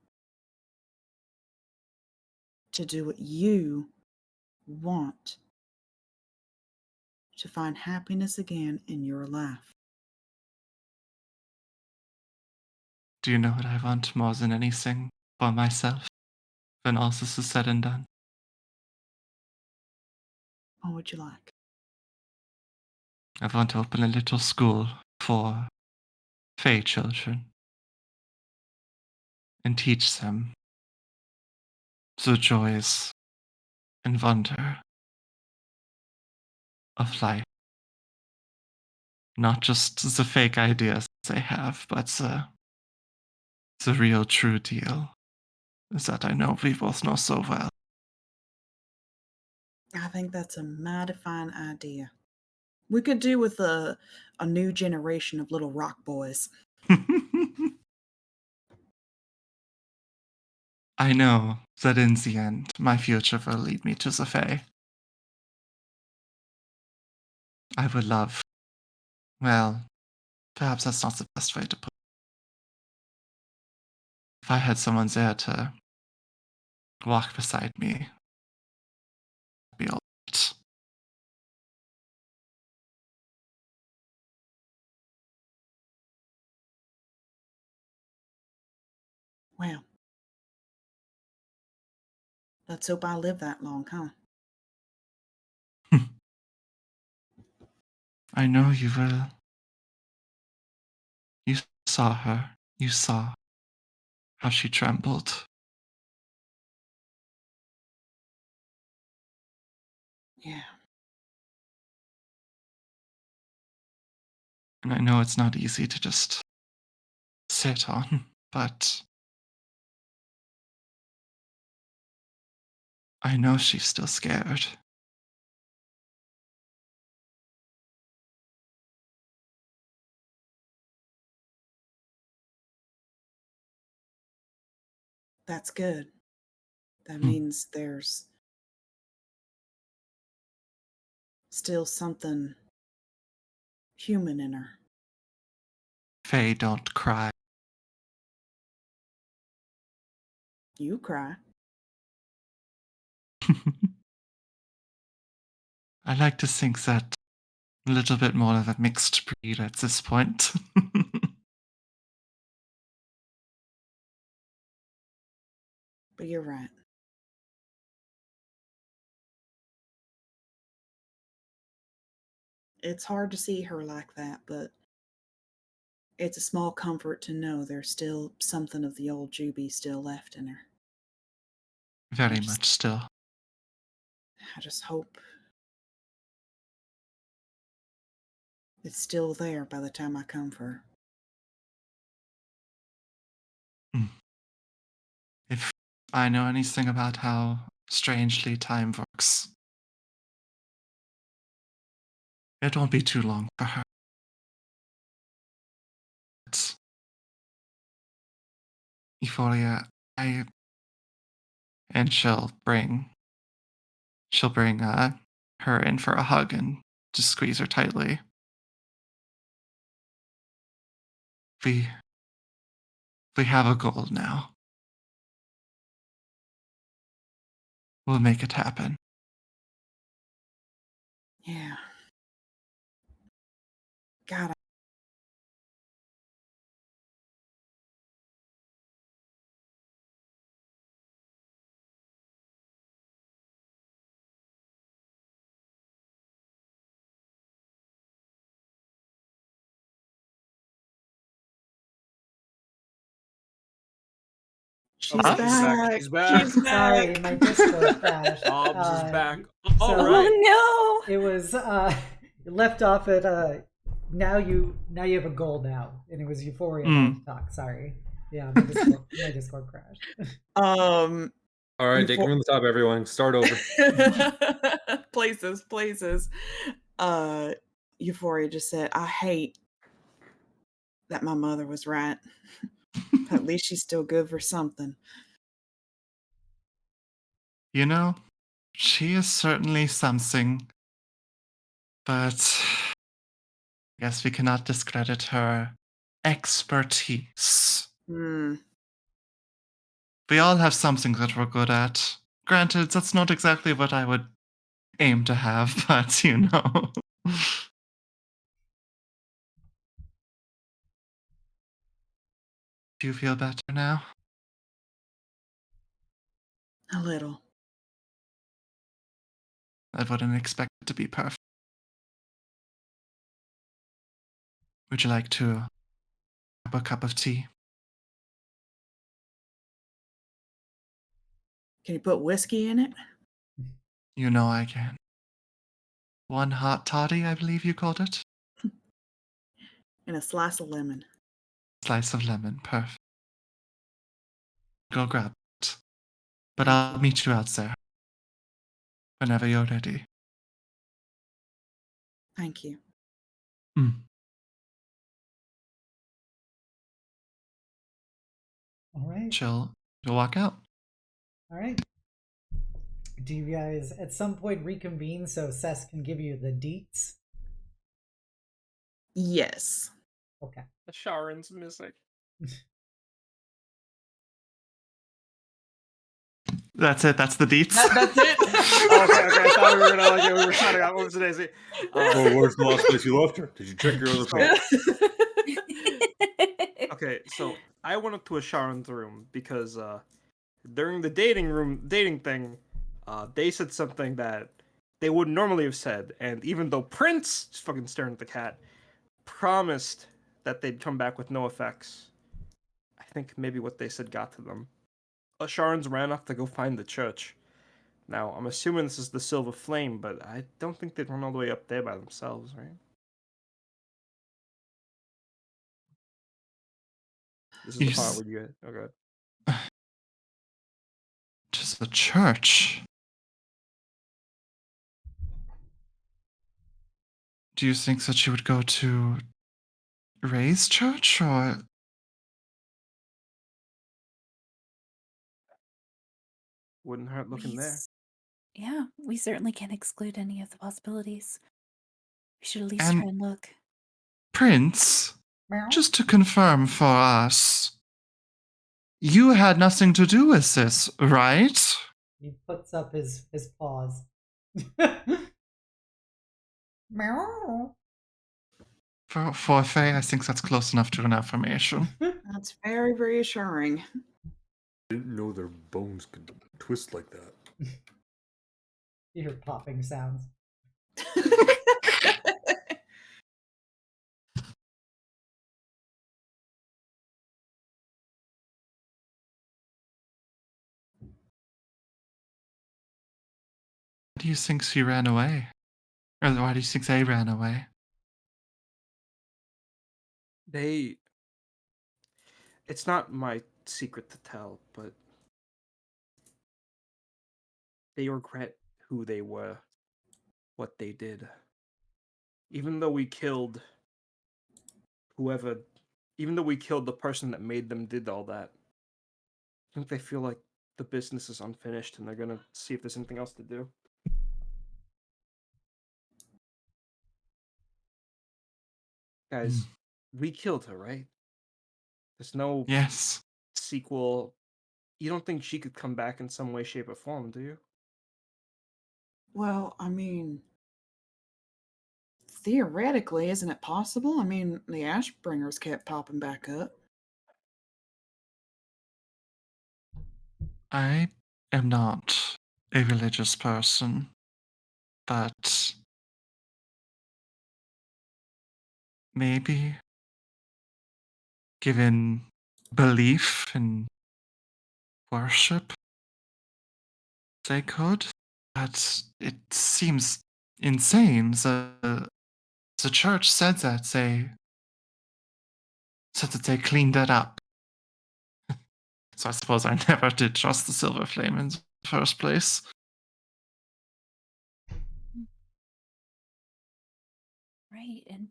to do what you want to find happiness again in your life. Do you know what I want more than anything for myself when all this is said and done? What would you like? I want to open a little school for Fey children and teach them the joys and wonder of life. Not just the fake ideas they have, but the real true deal that I know we both know so well. I think that's a mighty fine idea. We could do with a new generation of little rock boys. I know that in the end, my future will lead me to the Fae. I would love, well, perhaps that's not the best way to put it. If I had someone there to walk beside me, that'd be all right. Well, let's hope I live that long, huh? I know you will. You saw her. You saw how she trembled. Yeah. And I know it's not easy to just sit on, but I know she's still scared. That's good. That means there's still something human in her. Faye, don't cry. You cry. I like to think that a little bit more of a mixed breed at this point. But you're right. It's hard to see her like that, but it's a small comfort to know there's still something of the old Juby still left in her. Very much still. I just hope it's still there by the time I come for her. If I know anything about how strangely time works, it won't be too long for her. It's Euphoria, and she'll bring her in for a hug and just squeeze her tightly. We have a goal now. We'll make it happen. Yeah. God, she's Huh? back. She's back. She's Sorry, back. my Discord crashed. Hobbs is back. so- All right. Oh It was it left off at now you have a goal now, and it was Euphoria talk. Sorry, yeah, my Discord crashed. All right, take it from the top, everyone. Start over. Places. Euphoria just said, I hate that my mother was right. But at least she's still good for something. You know, she is certainly something, but I guess we cannot discredit her expertise. We all have something that we're good at. Granted, that's not exactly what I would aim to have, but you know. Do you feel better now? A little. I wouldn't expect it to be perfect. Would you like to have a cup of tea? Can you put whiskey in it? You know I can. One hot toddy, I believe you called it? And a slice of lemon. Slice of lemon, perfect. Go grab it. But Thank I'll you. meet you out there. Whenever you're ready. Thank you. Mm. All right. She'll walk out. All right. Do you guys at some point reconvene so Cess can give you the deets? Yes. Okay. Asharan's missing. That's it. That's the deets. That's it. Okay. I thought we were gonna we were shouting out. What was Daisy? Oh, where's the last place you left her? Did you check your other phone? Okay, so I went up to Asharan's room because during the dating thing, they said something that they wouldn't normally have said, and even though Prince, just fucking staring at the cat, promised that they'd come back with no effects, I think maybe what they said got to them. Asharan's ran off to go find the church. Now, I'm assuming this is the Silver Flame, but I don't think they'd run all the way up there by themselves, right? This is the part where you... Okay. Just the church. Do you think that she would go to Ray's church, or... Wouldn't hurt looking there. Yeah, we certainly can't exclude any of the possibilities. We should at least And- try and look. Prince, Meow. just to confirm for us, you had nothing to do with this, right? He puts up his paws. Meow. For Faye, I think that's close enough to an affirmation. That's very reassuring. Didn't know their bones could twist like that. You hear popping sounds. Why do you think she ran away? Or why do you think they ran away? It's not my secret to tell, but they regret who they were, what they did. Even though we killed the person that made them did all that, I think they feel like the business is unfinished and they're gonna see if there's anything else to do. Guys, we killed her, right? There's no Yes. sequel. You don't think she could come back in some way, shape, or form, do you? Well, I mean, theoretically, isn't it possible? I mean, the Ashbringers kept popping back up. I am not a religious person, but maybe given belief and worship, they could. But it seems insane. The church said that they cleaned that up. So I suppose I never did trust the Silver Flame in the first place. Right, and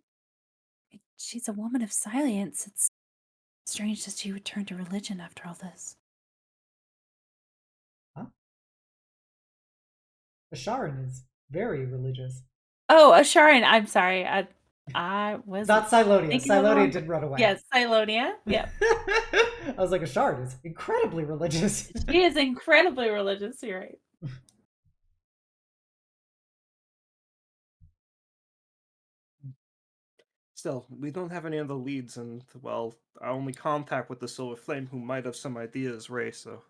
she's a woman of silence. It's strange that she would turn to religion after all this. Asharan is very religious. Oh, Asharan, I'm sorry. I was Not Silonia. thinking of the Silonia wrong- did run away. Yes, Silonia. Yep. I was like, Asharan is incredibly religious. She is incredibly religious, you're right. still, we don't have any other leads, and, well, our only contact with the Silver Flame, who might have some ideas, Ray, so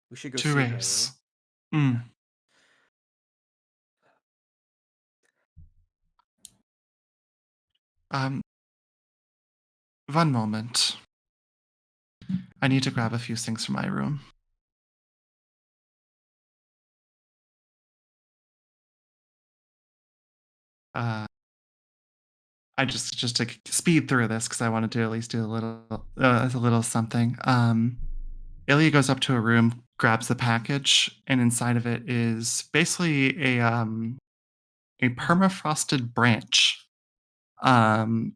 we should go To see her. race. Mm. One moment. I need to grab a few things from my room. I just to speed through this because I wanted to at least do a little something. Illya goes up to a room, grabs the package, and inside of it is basically a permafrosted branch that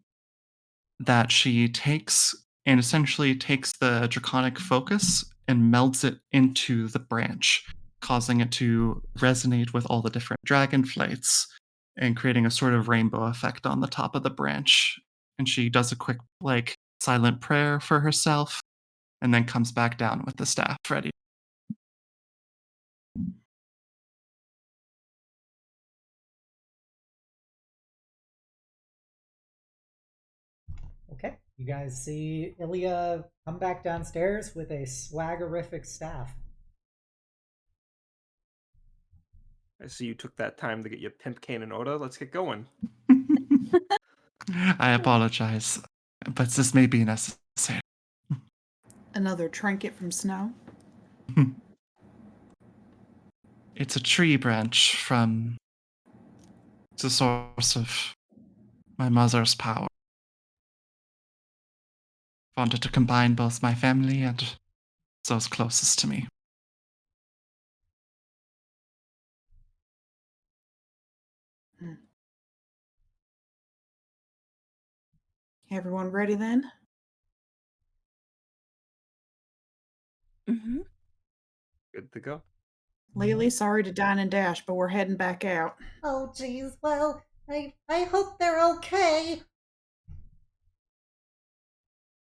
she takes and essentially takes the draconic focus and melds it into the branch, causing it to resonate with all the different dragon flights and creating a sort of rainbow effect on the top of the branch. And she does a quick, silent prayer for herself and then comes back down with the staff ready. Okay, you guys see Illya come back downstairs with a swaggerific staff. I see you took that time to get your pimp cane in order. Let's get going. I apologize, but this may be necessary. Another trinket from Snow. It's a tree branch from the source of my mother's power. Wanted to combine both my family and those closest to me. Everyone ready then? Mm-hmm. Good to go. Lily, sorry to dine and dash, but we're heading back out. Oh, geez. Well, I hope they're okay.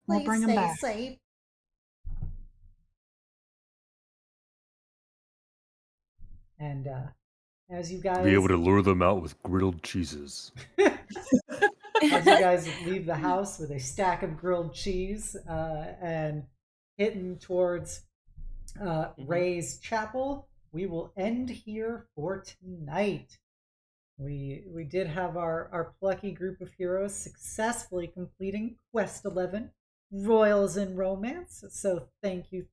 We'll Please bring 'em stay back. safe. And as you guys Be able to lure them out with grilled cheeses. as you guys leave the house with a stack of grilled cheese and hitting towards Ray's chapel, we will end here for tonight. We did have our plucky group of heroes successfully completing Quest 11, Royals in Romance. So thank you.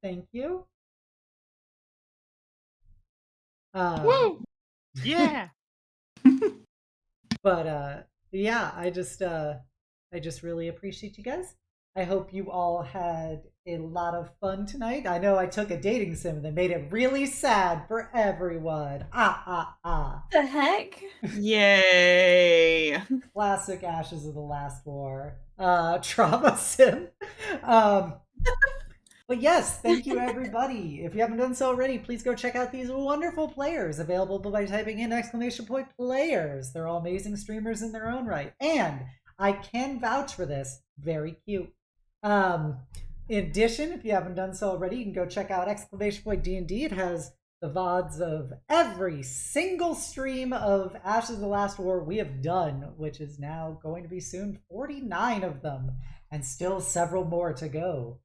Woo! Yeah! But yeah, I just really appreciate you guys. I hope you all had a lot of fun tonight. I know I took a dating sim that made it really sad for everyone. The heck? Yay! Classic Ashes of the Last War. Trauma sim. But yes, thank you everybody. If you haven't done so already, please go check out these wonderful players available by typing in !players. They're all amazing streamers in their own right. And I can vouch for this. Very cute. In addition, if you haven't done so already, you can go check out !D&D. It has the VODs of every single stream of Ashes of the Last War we have done, which is now going to be soon 49 of them, and still several more to go.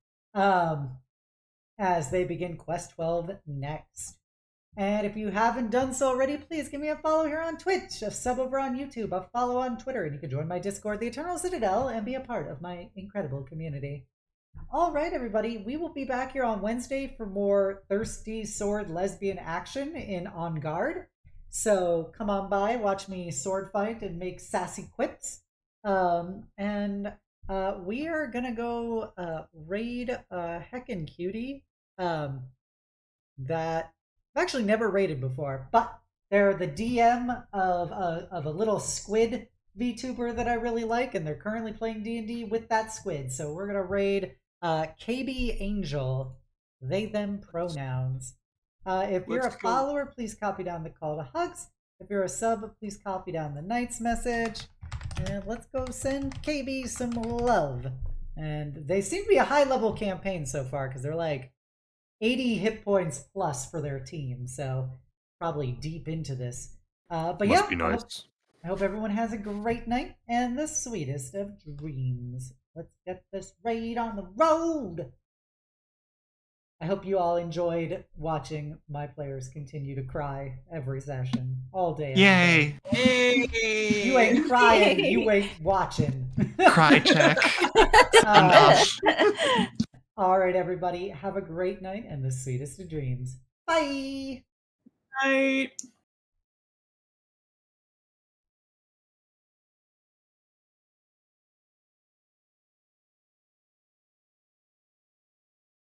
As they begin Quest 12 next. And if you haven't done so already, please give me a follow here on Twitch, a sub over on YouTube, a follow on Twitter, and you can join my Discord, the Eternal Citadel, and be a part of my incredible community. All right, everybody, we will be back here on Wednesday for more thirsty sword lesbian action in On Guard. So come on by, watch me sword fight and make sassy quips. We are gonna go raid heckin' cutie that I've actually never raided before, but they're the DM of a little squid VTuber that I really like, and they're currently playing D&D with that squid. So we're gonna raid KB Angel, they them pronouns. If you're a follower, please copy down the call to hugs. If you're a sub, please copy down the knight's message. And let's go send KB some love. And they seem to be a high-level campaign so far, because they're like 80 hit points plus for their team, so probably deep into this. But Must yeah, be nice. I hope everyone has a great night and the sweetest of dreams. Let's get this raid on the road! I hope you all enjoyed watching my players continue to cry every session, all day. Yay! Hey! You ain't crying, you ain't watching. Cry check. Enough. All right, everybody, have a great night and the sweetest of dreams. Bye! Night.